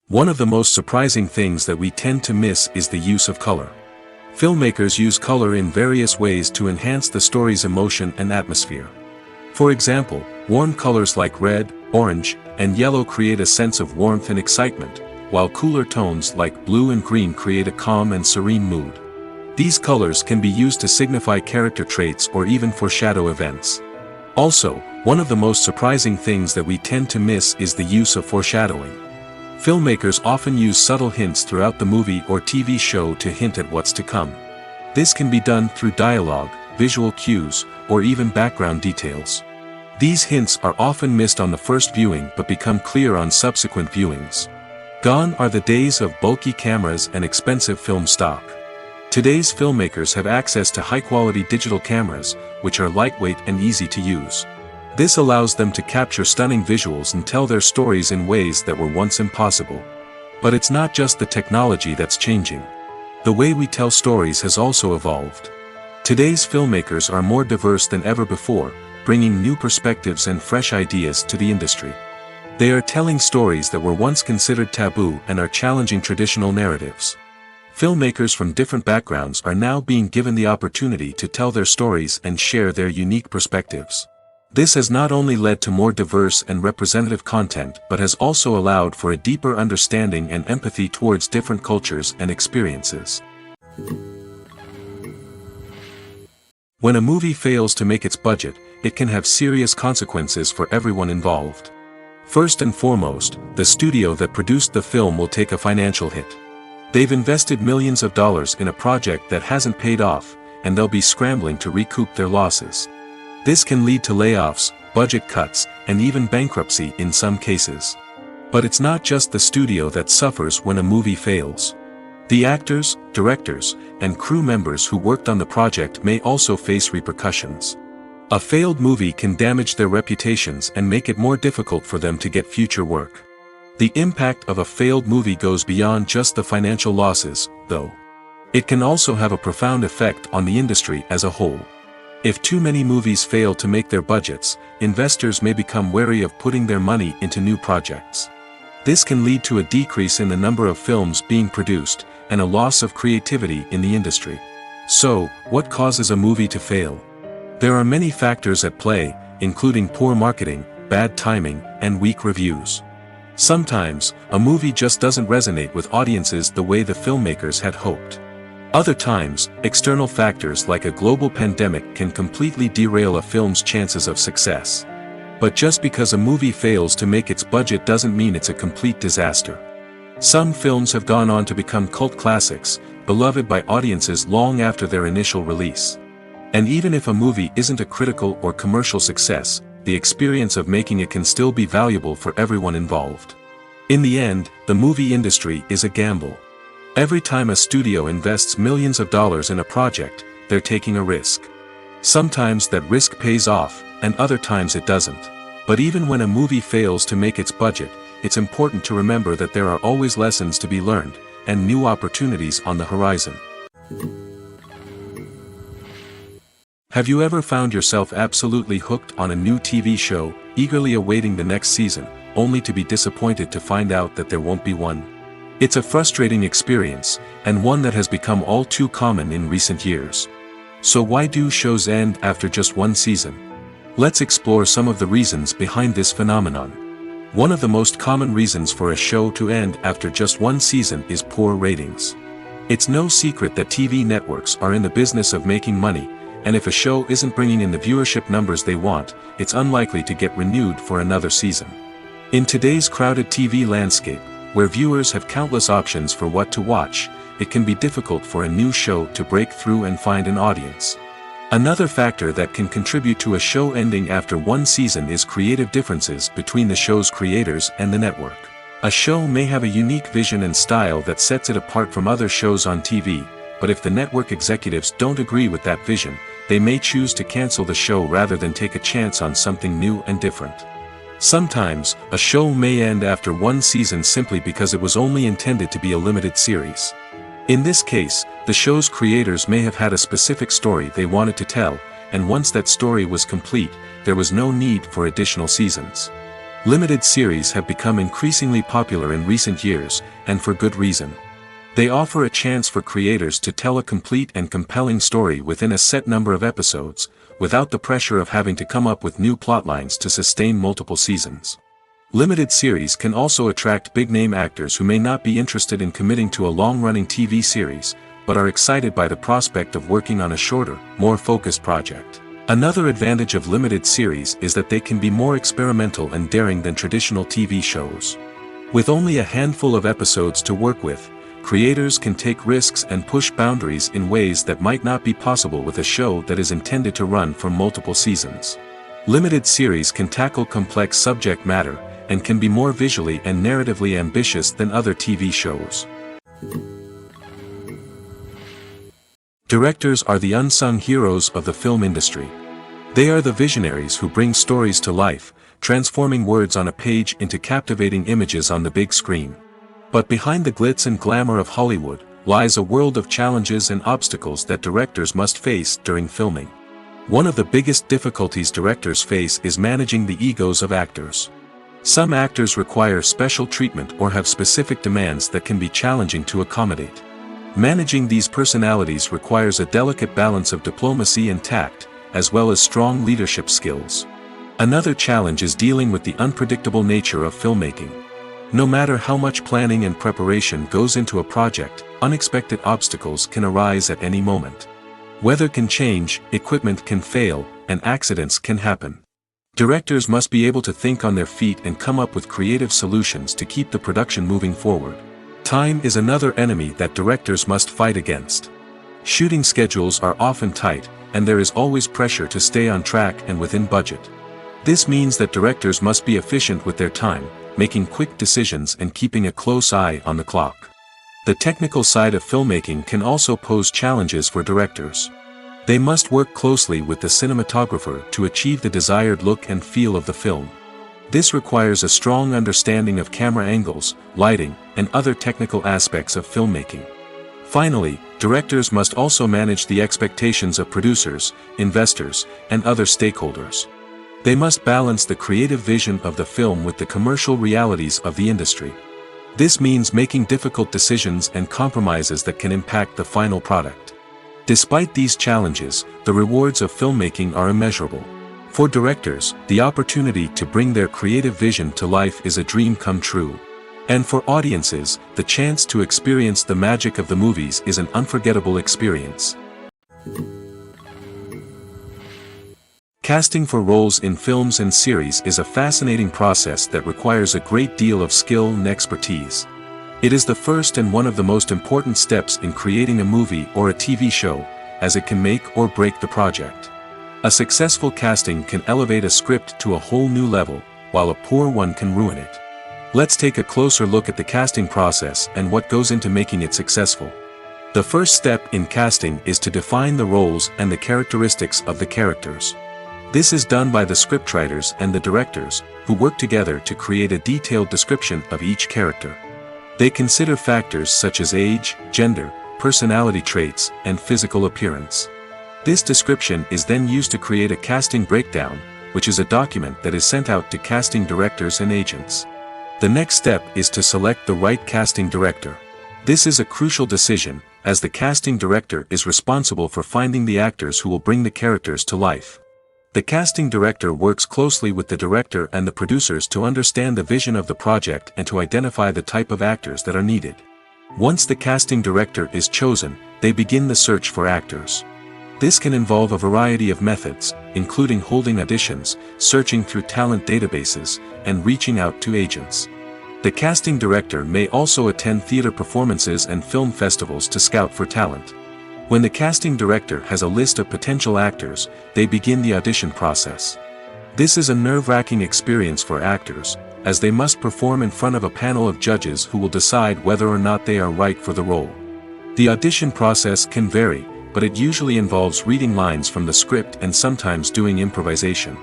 Speaker 2: One of the most surprising things that we tend to miss is the use of color. Filmmakers use color in various ways to enhance the story's emotion and atmosphere. For example, warm colors like red, orange, and yellow create a sense of warmth and excitement, while cooler tones like blue and green create a calm and serene mood. These colors can be used to signify character traits or even foreshadow events. Also, one of the most surprising things that we tend to miss is the use of foreshadowing. Filmmakers often use subtle hints throughout the movie or TV show to hint at what's to come. This can be done through dialogue, visual cues, or even background details. These hints are often missed on the first viewing but become clear on subsequent viewings. Gone are the days of bulky cameras and expensive film stock. Today's filmmakers have access to high-quality digital cameras, which are lightweight and easy to use. This allows them to capture stunning visuals and tell their stories in ways that were once impossible. But it's not just the technology that's changing. The way we tell stories has also evolved. Today's filmmakers are more diverse than ever before, bringing new perspectives and fresh ideas to the industry. They are telling stories that were once considered taboo and are challenging traditional narratives. Filmmakers from different backgrounds are now being given the opportunity to tell their stories and share their unique perspectives. This has not only led to more diverse and representative content but has also allowed for a deeper understanding and empathy towards different cultures and experiences. When a movie fails to make its budget, it can have serious consequences for everyone involved. First and foremost, the studio that produced the film will take a financial hit. They've invested millions of dollars in a project that hasn't paid off, and they'll be scrambling to recoup their losses. This can lead to layoffs, budget cuts, and even bankruptcy in some cases. But it's not just the studio that suffers when a movie fails. The actors, directors, and crew members who worked on the project may also face repercussions. A failed movie can damage their reputations and make it more difficult for them to get future work. The impact of a failed movie goes beyond just the financial losses, though. It can also have a profound effect on the industry as a whole. If too many movies fail to make their budgets, investors may become wary of putting their money into new projects. This can lead to a decrease in the number of films being produced, and a loss of creativity in the industry. So, what causes a movie to fail? There are many factors at play, including poor marketing, bad timing, and weak reviews. Sometimes, a movie just doesn't resonate with audiences the way the filmmakers had hoped. Other times, external factors like a global pandemic can completely derail a film's chances of success. But just because a movie fails to make its budget doesn't mean it's a complete disaster. Some films have gone on to become cult classics, beloved by audiences long after their initial release. And even if a movie isn't a critical or commercial success, the experience of making it can still be valuable for everyone involved. In the end, the movie industry is a gamble. Every time a studio invests millions of dollars in a project, they're taking a risk. Sometimes that risk pays off, and other times it doesn't. But even when a movie fails to make its budget, it's important to remember that there are always lessons to be learned, and new opportunities on the horizon. Have you ever found yourself absolutely hooked on a new TV show, eagerly awaiting the next season, only to be disappointed to find out that there won't be one? It's a frustrating experience, and one that has become all too common in recent years. So why do shows end after just one season? Let's explore some of the reasons behind this phenomenon. One of the most common reasons for a show to end after just one season is poor ratings. It's no secret that TV networks are in the business of making money, and if a show isn't bringing in the viewership numbers they want, it's unlikely to get renewed for another season. In today's crowded TV landscape, where viewers have countless options for what to watch, it can be difficult for a new show to break through and find an audience. Another factor that can contribute to a show ending after one season is creative differences between the show's creators and the network. A show may have a unique vision and style that sets it apart from other shows on TV, but if the network executives don't agree with that vision, they may choose to cancel the show rather than take a chance on something new and different. Sometimes, a show may end after one season simply because it was only intended to be a limited series. In this case, the show's creators may have had a specific story they wanted to tell, and once that story was complete, there was no need for additional seasons. Limited series have become increasingly popular in recent years, and for good reason. They offer a chance for creators to tell a complete and compelling story within a set number of episodes, without the pressure of having to come up with new plotlines to sustain multiple seasons. Limited series can also attract big-name actors who may not be interested in committing to a long-running TV series, but are excited by the prospect of working on a shorter, more focused project. Another advantage of limited series is that they can be more experimental and daring than traditional TV shows. With only a handful of episodes to work with, creators can take risks and push boundaries in ways that might not be possible with a show that is intended to run for multiple seasons. Limited series can tackle complex subject matter, and can be more visually and narratively ambitious than other TV shows. Directors are the unsung heroes of the film industry. They are the visionaries who bring stories to life, transforming words on a page into captivating images on the big screen. But behind the glitz and glamour of Hollywood, lies a world of challenges and obstacles that directors must face during filming. One of the biggest difficulties directors face is managing the egos of actors. Some actors require special treatment or have specific demands that can be challenging to accommodate. Managing these personalities requires a delicate balance of diplomacy and tact, as well as strong leadership skills. Another challenge is dealing with the unpredictable nature of filmmaking. No matter how much planning and preparation goes into a project, unexpected obstacles can arise at any moment. Weather can change, equipment can fail, and accidents can happen. Directors must be able to think on their feet and come up with creative solutions to keep the production moving forward. Time is another enemy that directors must fight against. Shooting schedules are often tight, and there is always pressure to stay on track and within budget. This means that directors must be efficient with their time, making quick decisions and keeping a close eye on the clock. The technical side of filmmaking can also pose challenges for directors. They must work closely with the cinematographer to achieve the desired look and feel of the film. This requires a strong understanding of camera angles, lighting, and other technical aspects of filmmaking. Finally, directors must also manage the expectations of producers, investors, and other stakeholders. They must balance the creative vision of the film with the commercial realities of the industry. This means making difficult decisions and compromises that can impact the final product. Despite these challenges, the rewards of filmmaking are immeasurable. For directors, the opportunity to bring their creative vision to life is a dream come true. And for audiences, the chance to experience the magic of the movies is an unforgettable experience. Casting for roles in films and series is a fascinating process that requires a great deal of skill and expertise. It is the first and one of the most important steps in creating a movie or a TV show, as it can make or break the project. A successful casting can elevate a script to a whole new level, while a poor one can ruin it. Let's take a closer look at the casting process and what goes into making it successful. The first step in casting is to define the roles and the characteristics of the characters. This is done by the scriptwriters and the directors, who work together to create a detailed description of each character. They consider factors such as age, gender, personality traits, and physical appearance. This description is then used to create a casting breakdown, which is a document that is sent out to casting directors and agents. The next step is to select the right casting director. This is a crucial decision, as the casting director is responsible for finding the actors who will bring the characters to life. The casting director works closely with the director and the producers to understand the vision of the project and to identify the type of actors that are needed. Once the casting director is chosen, they begin the search for actors. This can involve a variety of methods, including holding auditions, searching through talent databases, and reaching out to agents. The casting director may also attend theater performances and film festivals to scout for talent. When the casting director has a list of potential actors, they begin the audition process. This is a nerve-wracking experience for actors, as they must perform in front of a panel of judges who will decide whether or not they are right for the role. The audition process can vary, but it usually involves reading lines from the script and sometimes doing improvisation.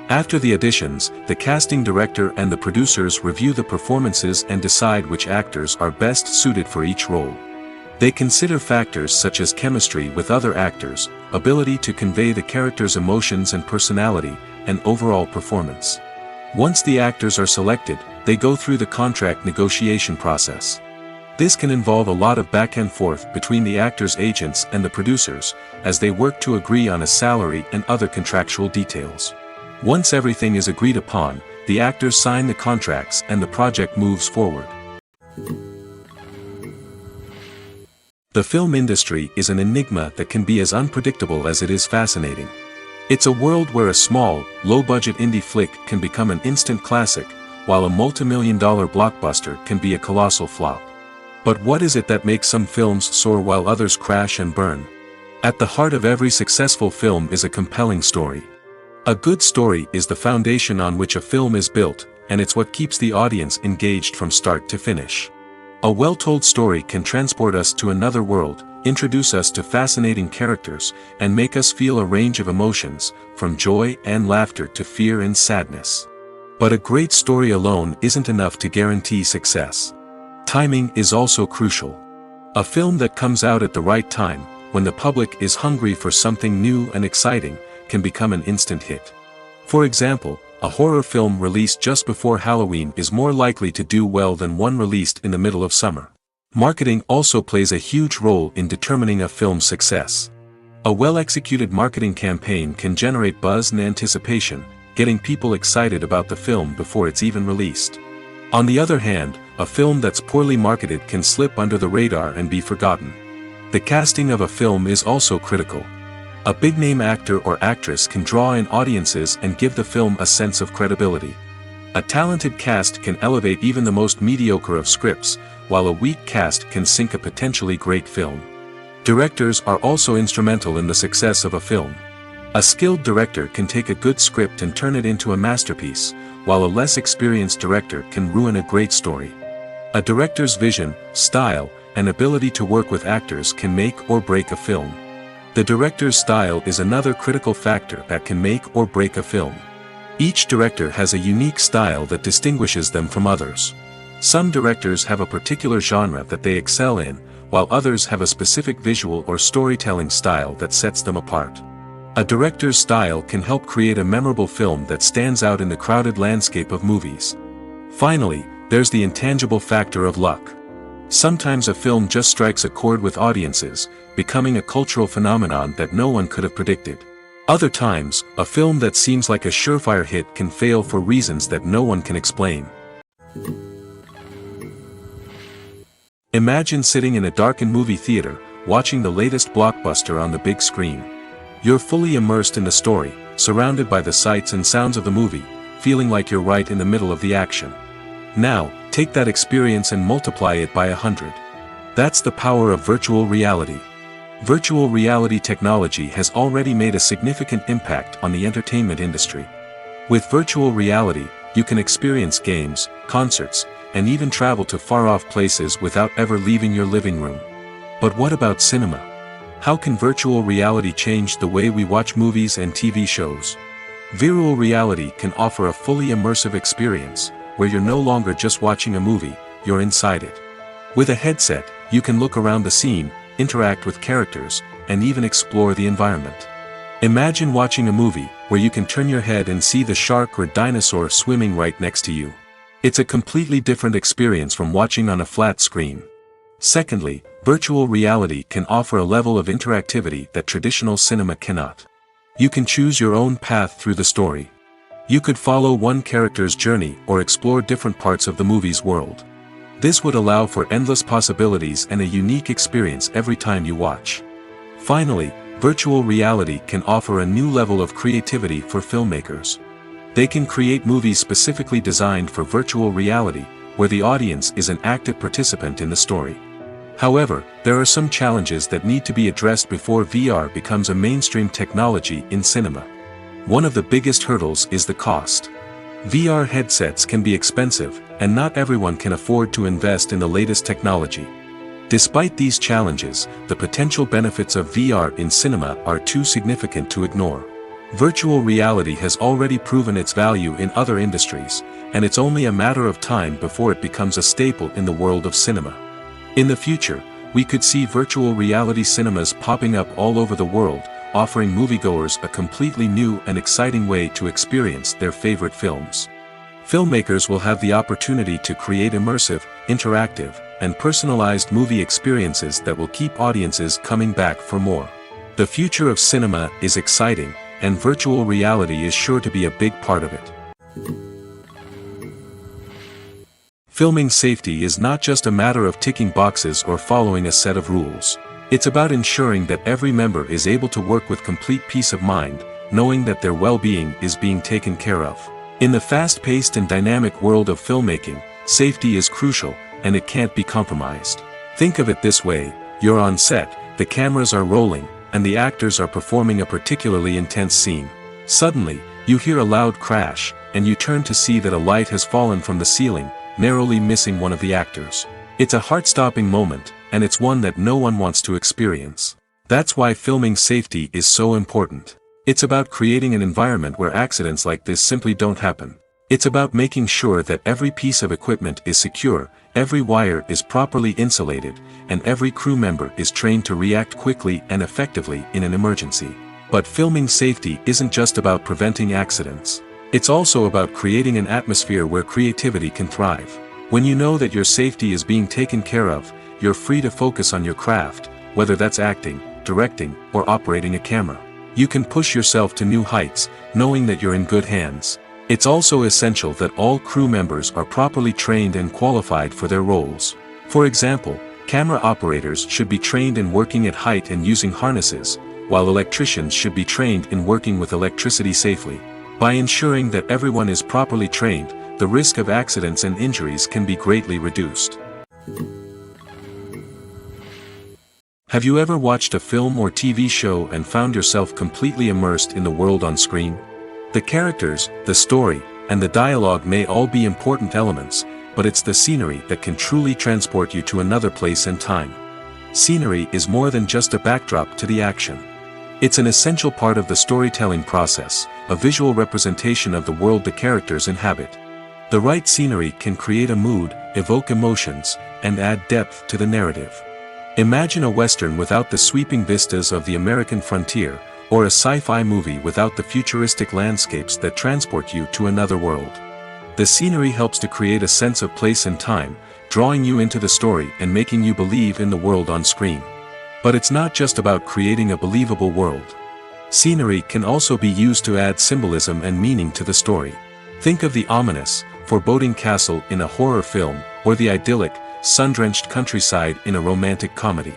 Speaker 2: After the auditions, the casting director and the producers review the performances and decide which actors are best suited for each role. They consider factors such as chemistry with other actors, ability to convey the character's emotions and personality, and overall performance. Once the actors are selected, they go through the contract negotiation process. This can involve a lot of back and forth between the actors' agents and the producers, as they work to agree on a salary and other contractual details. Once everything is agreed upon, the actors sign the contracts and the project moves forward. The film industry is an enigma that can be as unpredictable as it is fascinating. It's a world where a small, low-budget indie flick can become an instant classic, while a multi-million-dollar blockbuster can be a colossal flop. But what is it that makes some films soar while others crash and burn? At the heart of every successful film is a compelling story. A good story is the foundation on which a film is built, and it's what keeps the audience engaged from start to finish. A well-told story can transport us to another world, introduce us to fascinating characters, and make us feel a range of emotions, from joy and laughter to fear and sadness. But a great story alone isn't enough to guarantee success. Timing is also crucial. A film that comes out at the right time, when the public is hungry for something new and exciting, can become an instant hit. For example, a horror film released just before Halloween is more likely to do well than one released in the middle of summer. Marketing also plays a huge role in determining a film's success. A well-executed marketing campaign can generate buzz and anticipation, getting people excited about the film before it's even released. On the other hand, a film that's poorly marketed can slip under the radar and be forgotten. The casting of a film is also critical. A big-name actor or actress can draw in audiences and give the film a sense of credibility. A talented cast can elevate even the most mediocre of scripts, while a weak cast can sink a potentially great film. Directors are also instrumental in the success of a film. A skilled director can take a good script and turn it into a masterpiece, while a less experienced director can ruin a great story. A director's vision, style, and ability to work with actors can make or break a film. The director's style is another critical factor that can make or break a film. Each director has a unique style that distinguishes them from others. Some directors have a particular genre that they excel in, while others have a specific visual or storytelling style that sets them apart. A director's style can help create a memorable film that stands out in the crowded landscape of movies. Finally, there's the intangible factor of luck. Sometimes a film just strikes a chord with audiences, becoming a cultural phenomenon that no one could have predicted. Other times, a film that seems like a surefire hit can fail for reasons that no one can explain. Imagine sitting in a darkened movie theater, watching the latest blockbuster on the big screen. You're fully immersed in the story, surrounded by the sights and sounds of the movie, feeling like you're right in the middle of the action. Now, take that experience and multiply it by 100. That's the power of virtual reality. Virtual reality technology has already made a significant impact on the entertainment industry. With virtual reality, you can experience games, concerts, and even travel to far-off places without ever leaving your living room. But what about cinema? How can virtual reality change the way we watch movies and TV shows? Virtual reality can offer a fully immersive experience, where you're no longer just watching a movie, you're inside it. With a headset, you can look around the scene, interact with characters, and even explore the environment. Imagine watching a movie where you can turn your head and see the shark or dinosaur swimming right next to you. It's a completely different experience from watching on a flat screen. Secondly, virtual reality can offer a level of interactivity that traditional cinema cannot. You can choose your own path through the story. You could follow one character's journey or explore different parts of the movie's world. This would allow for endless possibilities and a unique experience every time you watch. Finally, virtual reality can offer a new level of creativity for filmmakers. They can create movies specifically designed for virtual reality, where the audience is an active participant in the story. However, there are some challenges that need to be addressed before VR becomes a mainstream technology in cinema. One of the biggest hurdles is the cost. VR headsets can be expensive, and not everyone can afford to invest in the latest technology. Despite these challenges, the potential benefits of VR in cinema are too significant to ignore. Virtual reality has already proven its value in other industries, and it's only a matter of time before it becomes a staple in the world of cinema. In the future, we could see virtual reality cinemas popping up all over the world, offering moviegoers a completely new and exciting way to experience their favorite films. Filmmakers will have the opportunity to create immersive, interactive, and personalized movie experiences that will keep audiences coming back for more. The future of cinema is exciting, and virtual reality is sure to be a big part of it. Filming safety is not just a matter of ticking boxes or following a set of rules. It's about ensuring that every member is able to work with complete peace of mind, knowing that their well-being is being taken care of. In the fast-paced and dynamic world of filmmaking, safety is crucial, and it can't be compromised. Think of it this way: you're on set, the cameras are rolling, and the actors are performing a particularly intense scene. Suddenly, you hear a loud crash, and you turn to see that a light has fallen from the ceiling, narrowly missing one of the actors. It's a heart-stopping moment, and it's one that no one wants to experience. That's why filming safety is so important. It's about creating an environment where accidents like this simply don't happen. It's about making sure that every piece of equipment is secure, every wire is properly insulated, and every crew member is trained to react quickly and effectively in an emergency. But filming safety isn't just about preventing accidents. It's also about creating an atmosphere where creativity can thrive. When you know that your safety is being taken care of, you're free to focus on your craft, whether that's acting, directing, or operating a camera. You can push yourself to new heights, knowing that you're in good hands. It's also essential that all crew members are properly trained and qualified for their roles. For example, camera operators should be trained in working at height and using harnesses, while electricians should be trained in working with electricity safely. By ensuring that everyone is properly trained, the risk of accidents and injuries can be greatly reduced. Have you ever watched a film or TV show and found yourself completely immersed in the world on screen? The characters, the story, and the dialogue may all be important elements, but it's the scenery that can truly transport you to another place and time. Scenery is more than just a backdrop to the action. It's an essential part of the storytelling process, a visual representation of the world the characters inhabit. The right scenery can create a mood, evoke emotions, and add depth to the narrative. Imagine a Western without the sweeping vistas of the American frontier, or a sci-fi movie without the futuristic landscapes that transport you to another world. The scenery helps to create a sense of place and time, drawing you into the story and making you believe in the world on screen. But it's not just about creating a believable world. Scenery can also be used to add symbolism and meaning to the story. Think of the ominous, foreboding castle in a horror film, or the idyllic, sun-drenched countryside in a romantic comedy.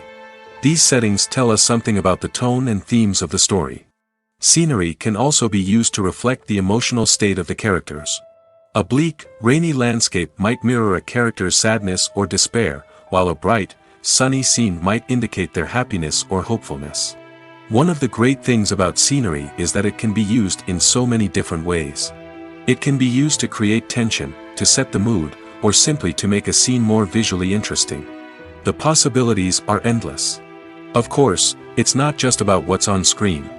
Speaker 2: These settings tell us something about the tone and themes of the story. Scenery can also be used to reflect the emotional state of the characters. A bleak, rainy landscape might mirror a character's sadness or despair, while a bright, sunny scene might indicate their happiness or hopefulness. One of the great things about scenery is that it can be used in so many different ways. It can be used to create tension, to set the mood, or simply to make a scene more visually interesting. The possibilities are endless. Of course, it's not just about what's on screen.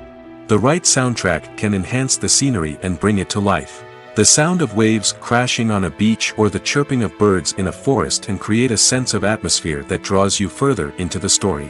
Speaker 2: The right soundtrack can enhance the scenery and bring it to life. The sound of waves crashing on a beach or the chirping of birds in a forest can create a sense of atmosphere that draws you further into the story.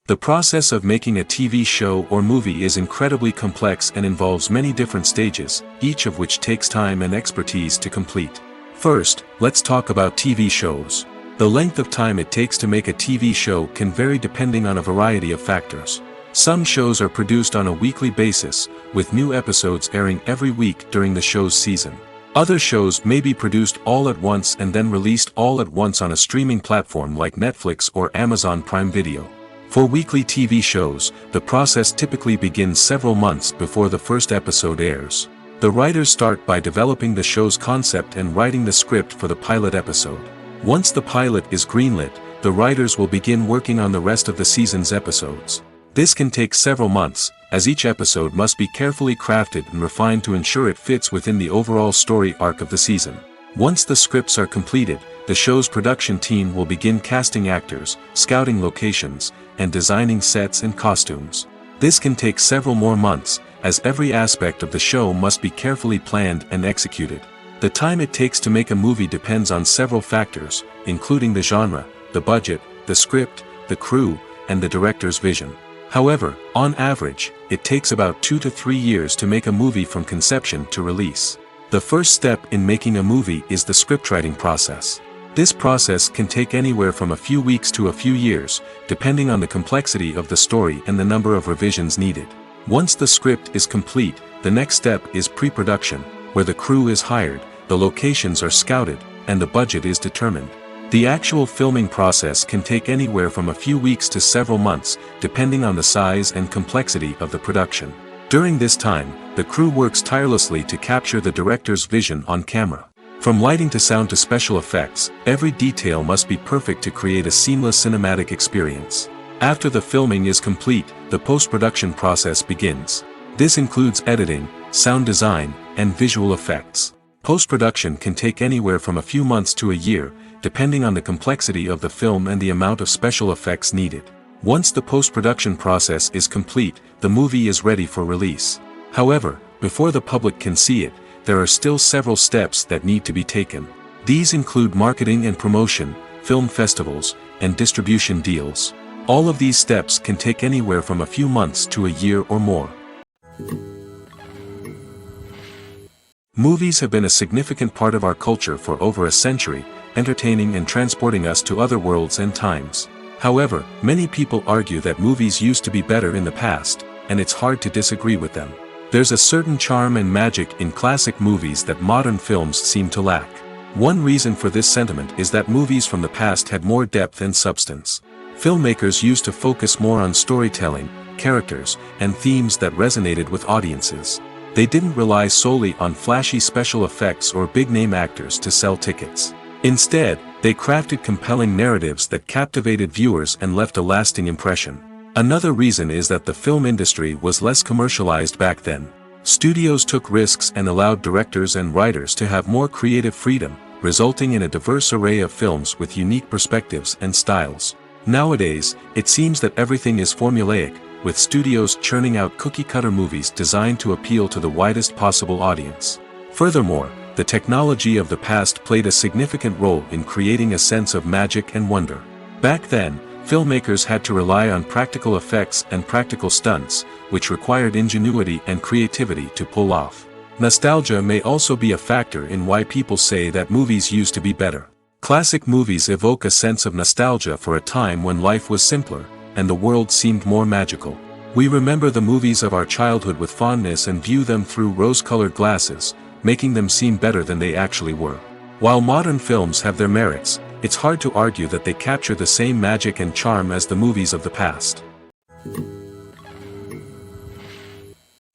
Speaker 2: The process of making a TV show or movie is incredibly complex and involves many different stages, each of which takes time and expertise to complete. First, let's talk about TV shows. The length of time it takes to make a TV show can vary depending on a variety of factors. Some shows are produced on a weekly basis, with new episodes airing every week during the show's season. Other shows may be produced all at once and then released all at once on a streaming platform like Netflix or Amazon Prime Video. For weekly TV shows, the process typically begins several months before the first episode airs. The writers start by developing the show's concept and writing the script for the pilot episode. Once the pilot is greenlit, the writers will begin working on the rest of the season's episodes. This can take several months, as each episode must be carefully crafted and refined to ensure it fits within the overall story arc of the season. Once the scripts are completed, the show's production team will begin casting actors, scouting locations, and designing sets and costumes. This can take several more months, as every aspect of the show must be carefully planned and executed. The time it takes to make a movie depends on several factors, including the genre, the budget, the script, the crew, and the director's vision. However, on average, it takes about 2 to 3 years to make a movie from conception to release. The first step in making a movie is the scriptwriting process. This process can take anywhere from a few weeks to a few years, depending on the complexity of the story and the number of revisions needed. Once the script is complete, the next step is pre-production, where the crew is hired, the locations are scouted, and the budget is determined. The actual filming process can take anywhere from a few weeks to several months, depending on the size and complexity of the production. During this time, the crew works tirelessly to capture the director's vision on camera. From lighting to sound to special effects, every detail must be perfect to create a seamless cinematic experience. After the filming is complete, the post-production process begins. This includes editing, sound design, and visual effects. Post-production can take anywhere from a few months to a year, depending on the complexity of the film and the amount of special effects needed. Once the post-production process is complete, the movie is ready for release. However, before the public can see it, there are still several steps that need to be taken. These include marketing and promotion, film festivals, and distribution deals. All of these steps can take anywhere from a few months to a year or more. Movies have been a significant part of our culture for over a century, entertaining and transporting us to other worlds and times. However, many people argue that movies used to be better in the past, and it's hard to disagree with them. There's a certain charm and magic in classic movies that modern films seem to lack. One reason for this sentiment is that movies from the past had more depth and substance. Filmmakers used to focus more on storytelling, characters, and themes that resonated with audiences. They didn't rely solely on flashy special effects or big-name actors to sell tickets. Instead, they crafted compelling narratives that captivated viewers and left a lasting impression. Another reason is that the film industry was less commercialized back then. Studios took risks and allowed directors and writers to have more creative freedom, resulting in a diverse array of films with unique perspectives and styles. Nowadays, it seems that everything is formulaic, with studios churning out cookie-cutter movies designed to appeal to the widest possible audience. Furthermore, the technology of the past played a significant role in creating a sense of magic and wonder. Back then, filmmakers had to rely on practical effects and practical stunts, which required ingenuity and creativity to pull off. Nostalgia may also be a factor in why people say that movies used to be better. Classic movies evoke a sense of nostalgia for a time when life was simpler, and the world seemed more magical. We remember the movies of our childhood with fondness and view them through rose-colored glasses, making them seem better than they actually were. While modern films have their merits, it's hard to argue that they capture the same magic and charm as the movies of the past.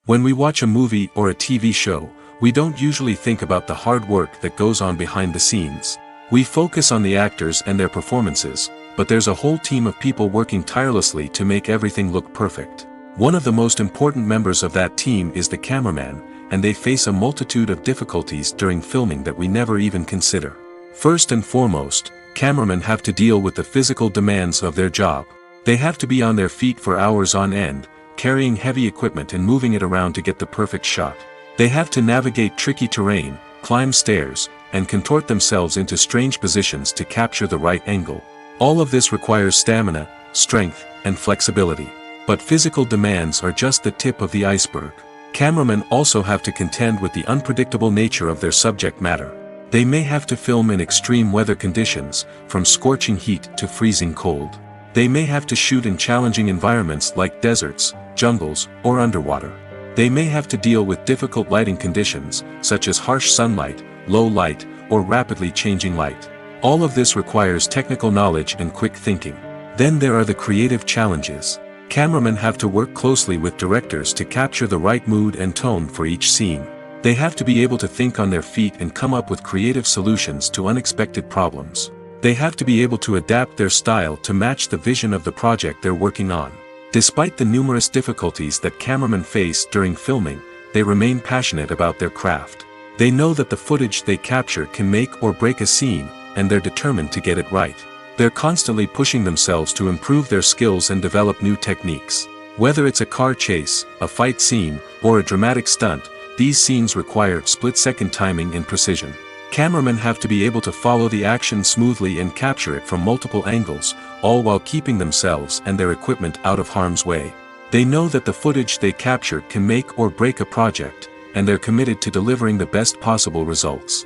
Speaker 2: When we watch a movie or a TV show, we don't usually think about the hard work that goes on behind the scenes. We focus on the actors and their performances, but there's a whole team of people working tirelessly to make everything look perfect. One of the most important members of that team is the cameraman, and they face a multitude of difficulties during filming that we never even consider. First and foremost, cameramen have to deal with the physical demands of their job. They have to be on their feet for hours on end, carrying heavy equipment and moving it around to get the perfect shot. They have to navigate tricky terrain, climb stairs, and contort themselves into strange positions to capture the right angle. All of this requires stamina, strength, and flexibility. But physical demands are just the tip of the iceberg. Cameramen also have to contend with the unpredictable nature of their subject matter. They may have to film in extreme weather conditions, from scorching heat to freezing cold. They may have to shoot in challenging environments like deserts, jungles, or underwater. They may have to deal with difficult lighting conditions, such as harsh sunlight, low light, or rapidly changing light. All of this requires technical knowledge and quick thinking. Then there are the creative challenges. Cameramen have to work closely with directors to capture the right mood and tone for each scene. They have to be able to think on their feet and come up with creative solutions to unexpected problems. They have to be able to adapt their style to match the vision of the project they're working on. Despite the numerous difficulties that cameramen face during filming, they remain passionate about their craft. They know that the footage they capture can make or break a scene, and they're determined to get it right. They're constantly pushing themselves to improve their skills and develop new techniques. Whether it's a car chase, a fight scene, or a dramatic stunt, these scenes require split-second timing and precision. Cameramen have to be able to follow the action smoothly and capture it from multiple angles, all while keeping themselves and their equipment out of harm's way. They know that the footage they capture can make or break a project, and they're committed to delivering the best possible results.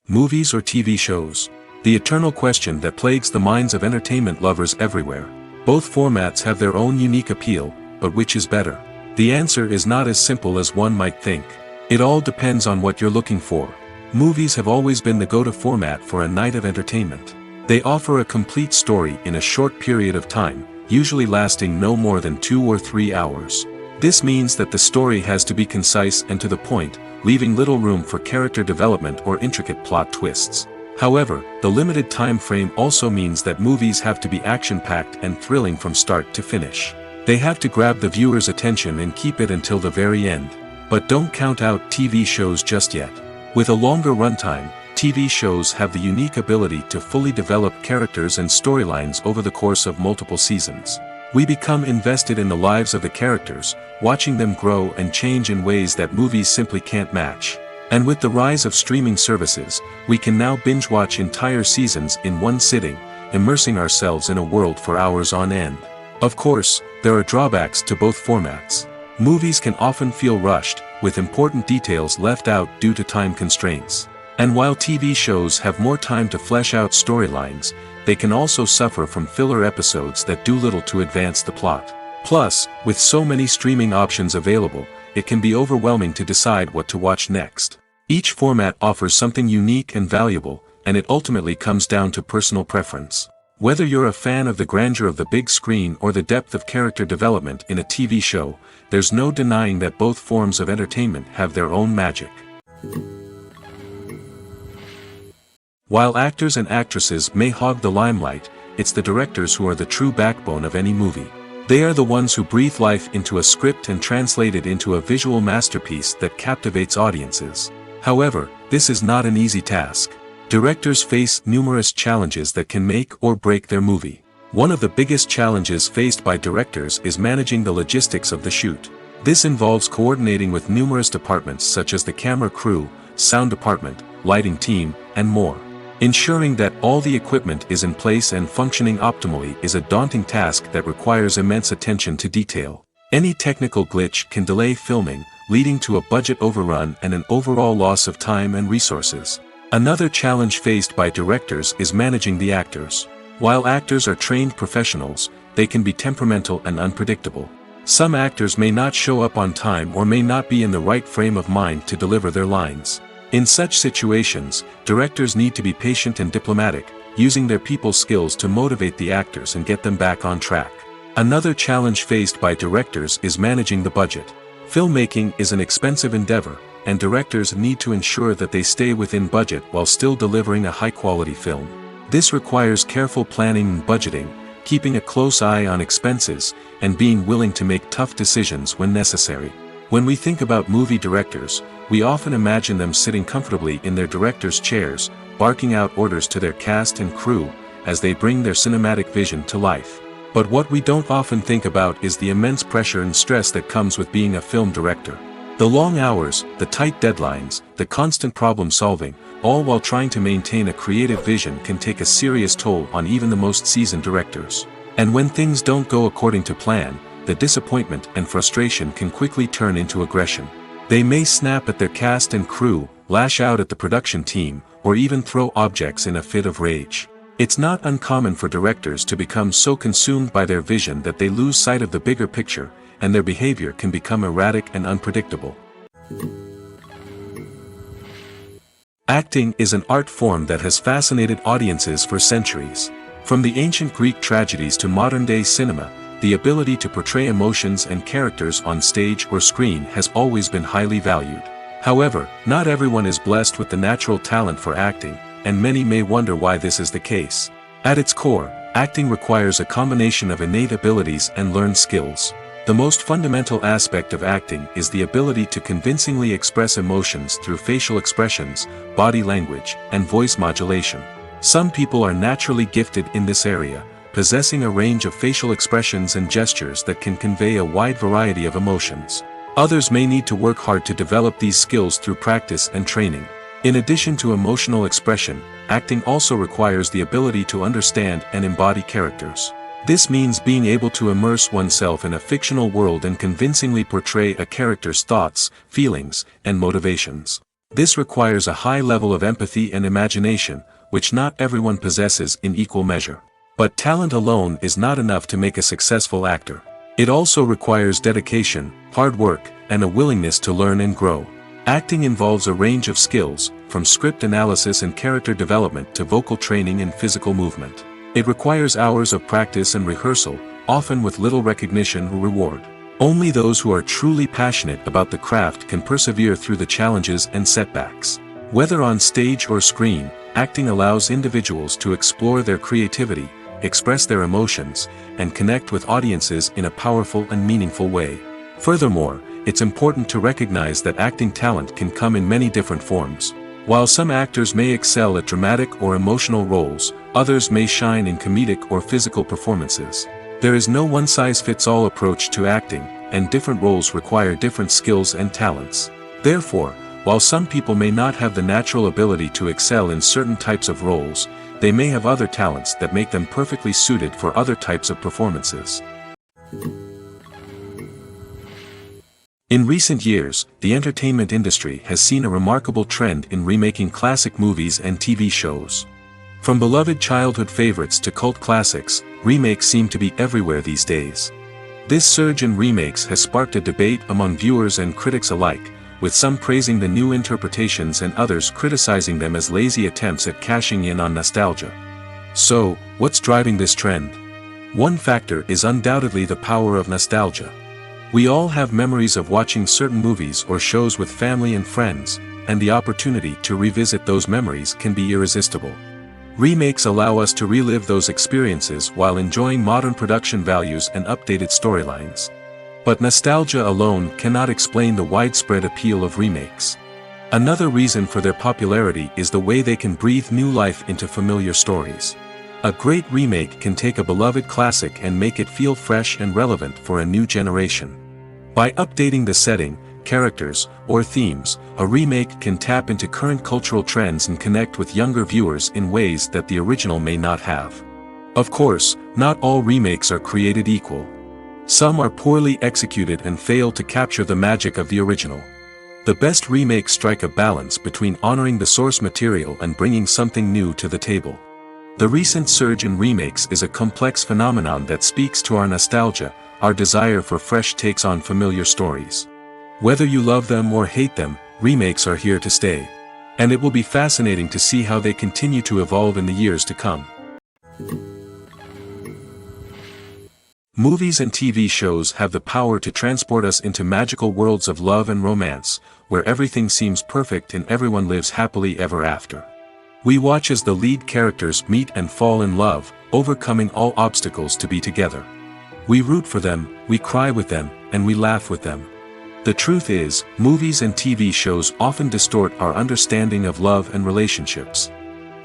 Speaker 2: Movies or TV shows? The eternal question that plagues the minds of entertainment lovers everywhere. Both formats have their own unique appeal, but which is better? The answer is not as simple as one might think. It all depends on what you're looking for. Movies have always been the go-to format for a night of entertainment. They offer a complete story in a short period of time, usually lasting no more than 2 or 3 hours. This means that the story has to be concise and to the point, leaving little room for character development or intricate plot twists. However, the limited time frame also means that movies have to be action-packed and thrilling from start to finish. They have to grab the viewer's attention and keep it until the very end. But don't count out TV shows just yet. With a longer runtime, TV shows have the unique ability to fully develop characters and storylines over the course of multiple seasons. We become invested in the lives of the characters, watching them grow and change in ways that movies simply can't match. And with the rise of streaming services, we can now binge-watch entire seasons in one sitting, immersing ourselves in a world for hours on end. Of course, there are drawbacks to both formats. Movies can often feel rushed, with important details left out due to time constraints. And while TV shows have more time to flesh out storylines, they can also suffer from filler episodes that do little to advance the plot. Plus, with so many streaming options available, it can be overwhelming to decide what to watch next. Each format offers something unique and valuable, and it ultimately comes down to personal preference. Whether you're a fan of the grandeur of the big screen or the depth of character development in a TV show, there's no denying that both forms of entertainment have their own magic. While actors and actresses may hog the limelight, it's the directors who are the true backbone of any movie. They are the ones who breathe life into a script and translate it into a visual masterpiece that captivates audiences. However, this is not an easy task. Directors face numerous challenges that can make or break their movie. One of the biggest challenges faced by directors is managing the logistics of the shoot. This involves coordinating with numerous departments such as the camera crew, sound department, lighting team, and more. Ensuring that all the equipment is in place and functioning optimally is a daunting task that requires immense attention to detail. Any technical glitch can delay filming, leading to a budget overrun and an overall loss of time and resources. Another challenge faced by directors is managing the actors. While actors are trained professionals, they can be temperamental and unpredictable. Some actors may not show up on time or may not be in the right frame of mind to deliver their lines. In such situations, directors need to be patient and diplomatic, using their people skills to motivate the actors and get them back on track. Another challenge faced by directors is managing the budget. Filmmaking is an expensive endeavor, and directors need to ensure that they stay within budget while still delivering a high-quality film. This requires careful planning and budgeting, keeping a close eye on expenses, and being willing to make tough decisions when necessary. When we think about movie directors, we often imagine them sitting comfortably in their director's chairs, barking out orders to their cast and crew, as they bring their cinematic vision to life. But what we don't often think about is the immense pressure and stress that comes with being a film director. The long hours, the tight deadlines, the constant problem solving, all while trying to maintain a creative vision can take a serious toll on even the most seasoned directors. And when things don't go according to plan, the disappointment and frustration can quickly turn into aggression. They may snap at their cast and crew, lash out at the production team, or even throw objects in a fit of rage. It's not uncommon for directors to become so consumed by their vision that they lose sight of the bigger picture, and their behavior can become erratic and unpredictable. Acting is an art form that has fascinated audiences for centuries. From the ancient Greek tragedies to modern-day cinema, the ability to portray emotions and characters on stage or screen has always been highly valued. However, not everyone is blessed with the natural talent for acting, and many may wonder why this is the case. At its core, acting requires a combination of innate abilities and learned skills. The most fundamental aspect of acting is the ability to convincingly express emotions through facial expressions, body language, and voice modulation. Some people are naturally gifted in this area, possessing a range of facial expressions and gestures that can convey a wide variety of emotions. Others may need to work hard to develop these skills through practice and training. In addition to emotional expression, acting also requires the ability to understand and embody characters. This means being able to immerse oneself in a fictional world and convincingly portray a character's thoughts, feelings, and motivations. This requires a high level of empathy and imagination, which not everyone possesses in equal measure. But talent alone is not enough to make a successful actor. It also requires dedication, hard work, and a willingness to learn and grow. Acting involves a range of skills, from script analysis and character development to vocal training and physical movement. It requires hours of practice and rehearsal, often with little recognition or reward. Only those who are truly passionate about the craft can persevere through the challenges and setbacks. Whether on stage or screen, acting allows individuals to explore their creativity, express their emotions, and connect with audiences in a powerful and meaningful way. Furthermore, it's important to recognize that acting talent can come in many different forms. While some actors may excel at dramatic or emotional roles, others may shine in comedic or physical performances. There is no one-size-fits-all approach to acting, and different roles require different skills and talents. Therefore, While some people may not have the natural ability to excel in certain types of roles, they may have other talents that make them perfectly suited for other types of performances. In recent years, the entertainment industry has seen a remarkable trend in remaking classic movies and TV shows. From beloved childhood favorites to cult classics, remakes seem to be everywhere these days. This surge in remakes has sparked a debate among viewers and critics alike, with some praising the new interpretations and others criticizing them as lazy attempts at cashing in on nostalgia. So, what's driving this trend? One factor is undoubtedly the power of nostalgia. We all have memories of watching certain movies or shows with family and friends, and the opportunity to revisit those memories can be irresistible. Remakes allow us to relive those experiences while enjoying modern production values and updated storylines. But nostalgia alone cannot explain the widespread appeal of remakes. Another reason for their popularity is the way they can breathe new life into familiar stories. A great remake can take a beloved classic and make it feel fresh and relevant for a new generation. By updating the setting, characters, or themes, a remake can tap into current cultural trends and connect with younger viewers in ways that the original may not have. Of course, not all remakes are created equal. Some are poorly executed and fail to capture the magic of the original. The best remakes strike a balance between honoring the source material and bringing something new to the table. The recent surge in remakes is a complex phenomenon that speaks to our nostalgia, our desire for fresh takes on familiar stories. Whether you love them or hate them, remakes are here to stay. And it will be fascinating to see how they continue to evolve in the years to come. Movies and TV shows have the power to transport us into magical worlds of love and romance, where everything seems perfect and everyone lives happily ever after. We watch as the lead characters meet and fall in love, overcoming all obstacles to be together. We root for them, we cry with them, and we laugh with them. The truth is, movies and TV shows often distort our understanding of love and relationships.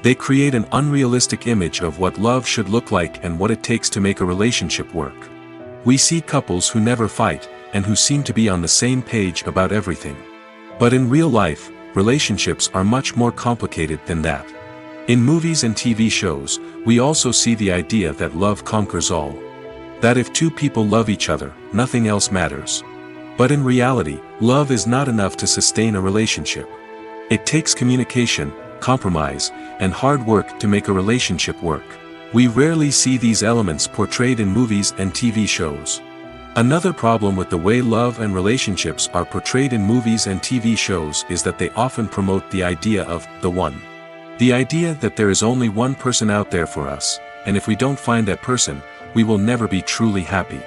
Speaker 2: They create an unrealistic image of what love should look like and what it takes to make a relationship work. We see couples who never fight, and who seem to be on the same page about everything. But in real life, relationships are much more complicated than that. In movies and TV shows, we also see the idea that love conquers all. That if two people love each other, nothing else matters. But in reality, love is not enough to sustain a relationship. It takes communication, compromise, and hard work to make a relationship work. We rarely see these elements portrayed in movies and TV shows. Another problem with the way love and relationships are portrayed in movies and TV shows is that they often promote the idea of the one. The idea that there is only one person out there for us, and if we don't find that person, we will never be truly happy.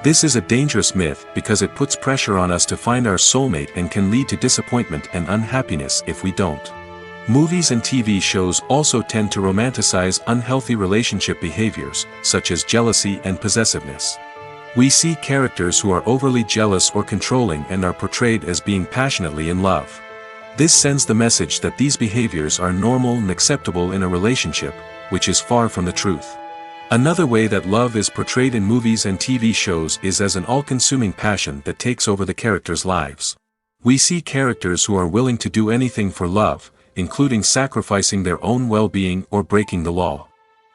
Speaker 2: This is a dangerous myth because it puts pressure on us to find our soulmate and can lead to disappointment and unhappiness if we don't. Movies and TV shows also tend to romanticize unhealthy relationship behaviors, such as jealousy and possessiveness. We see characters who are overly jealous or controlling and are portrayed as being passionately in love. This sends the message that these behaviors are normal and acceptable in a relationship, which is far from the truth. Another way that love is portrayed in movies and TV shows is as an all-consuming passion that takes over the characters' lives. We see characters who are willing to do anything for love, including sacrificing their own well-being or breaking the law.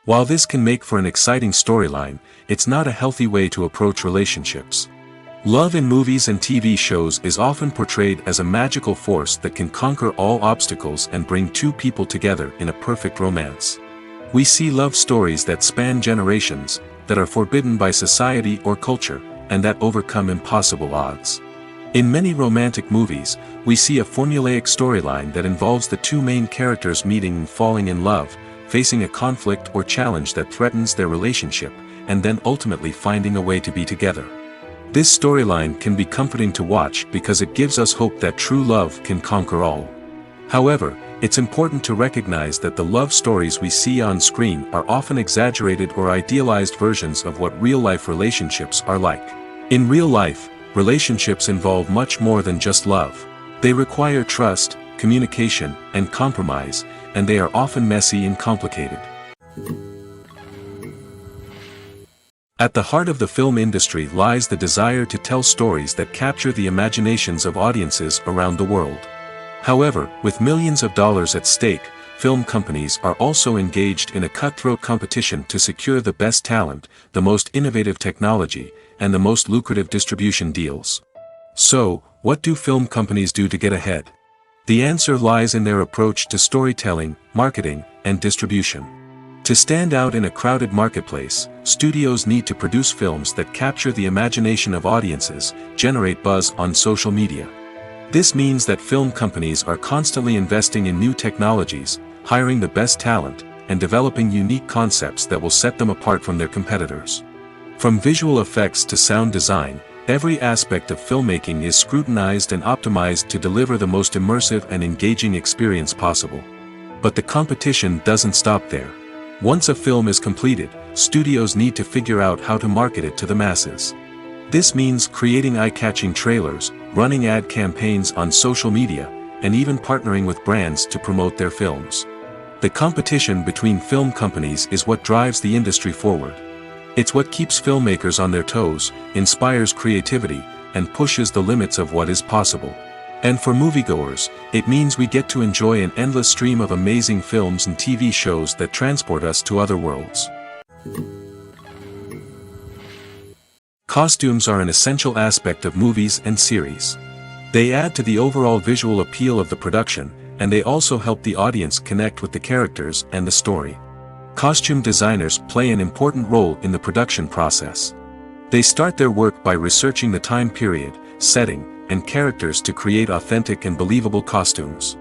Speaker 2: While this can make for an exciting storyline, it's not a healthy way to approach relationships. Love in movies and TV shows is often portrayed as a magical force that can conquer all obstacles and bring two people together in a perfect romance. We see love stories that span generations, that are forbidden by society or culture, and that overcome impossible odds. In many romantic movies, we see a formulaic storyline that involves the two main characters meeting and falling in love, facing a conflict or challenge that threatens their relationship, and then ultimately finding a way to be together. This storyline can be comforting to watch because it gives us hope that true love can conquer all. However, it's important to recognize that the love stories we see on screen are often exaggerated or idealized versions of what real-life relationships are like. In real life, relationships involve much more than just love. They require trust, communication, and compromise, and they are often messy and complicated. At the heart of the film industry lies the desire to tell stories that capture the imaginations of audiences around the world. However, with millions of dollars at stake, film companies are also engaged in a cutthroat competition to secure the best talent, the most innovative technology, and the most lucrative distribution deals. So, what do film companies do to get ahead? The answer lies in their approach to storytelling, marketing, and distribution. To stand out in a crowded marketplace, studios need to produce films that capture the imagination of audiences, generate buzz on social media. This means that film companies are constantly investing in new technologies, hiring the best talent, and developing unique concepts that will set them apart from their competitors. From visual effects to sound design, every aspect of filmmaking is scrutinized and optimized to deliver the most immersive and engaging experience possible. But the competition doesn't stop there. Once a film is completed, studios need to figure out how to market it to the masses. This means creating eye-catching trailers, running ad campaigns on social media, and even partnering with brands to promote their films. The competition between film companies is what drives the industry forward. It's what keeps filmmakers on their toes, inspires creativity, and pushes the limits of what is possible. And for moviegoers, it means we get to enjoy an endless stream of amazing films and TV shows that transport us to other worlds. Costumes are an essential aspect of movies and series. They add to the overall visual appeal of the production, and they also help the audience connect with the characters and the story. Costume designers play an important role in the production process. They start their work by researching the time period, setting, and characters to create authentic and believable costumes.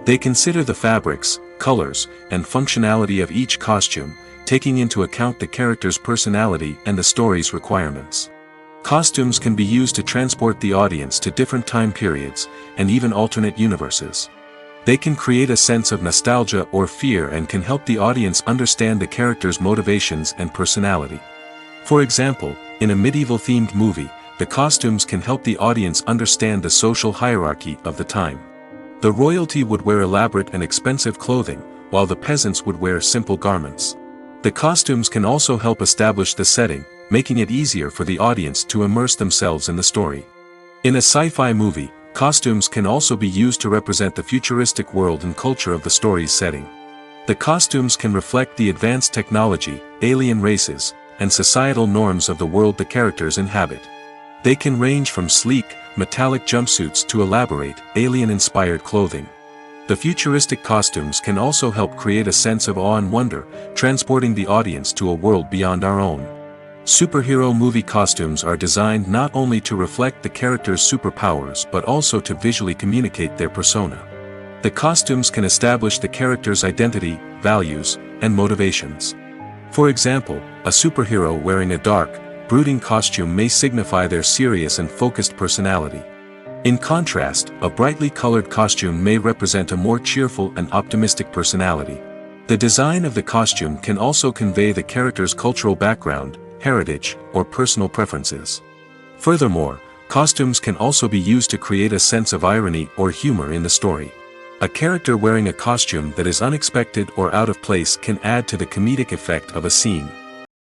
Speaker 2: They consider the fabrics, colors, and functionality of each costume, taking into account the character's personality and the story's requirements. Costumes can be used to transport the audience to different time periods, and even alternate universes. They can create a sense of nostalgia or fear and can help the audience understand the character's motivations and personality. For example, in a medieval-themed movie, the costumes can help the audience understand the social hierarchy of the time. The royalty would wear elaborate and expensive clothing, while the peasants would wear simple garments. The costumes can also help establish the setting, making it easier for the audience to immerse themselves in the story. In a sci-fi movie, costumes can also be used to represent the futuristic world and culture of the story's setting. The costumes can reflect the advanced technology, alien races, and societal norms of the world the characters inhabit. They can range from sleek, metallic jumpsuits to elaborate, alien-inspired clothing. The futuristic costumes can also help create a sense of awe and wonder, transporting the audience to a world beyond our own. Superhero movie costumes are designed not only to reflect the character's superpowers but also to visually communicate their persona. The costumes can establish the character's identity, values, and motivations. For example, a superhero wearing a dark, brooding costume may signify their serious and focused personality. In contrast, a brightly colored costume may represent a more cheerful and optimistic personality. The design of the costume can also convey the character's cultural background, heritage, or personal preferences. Furthermore, costumes can also be used to create a sense of irony or humor in the story. A character wearing a costume that is unexpected or out of place can add to the comedic effect of a scene.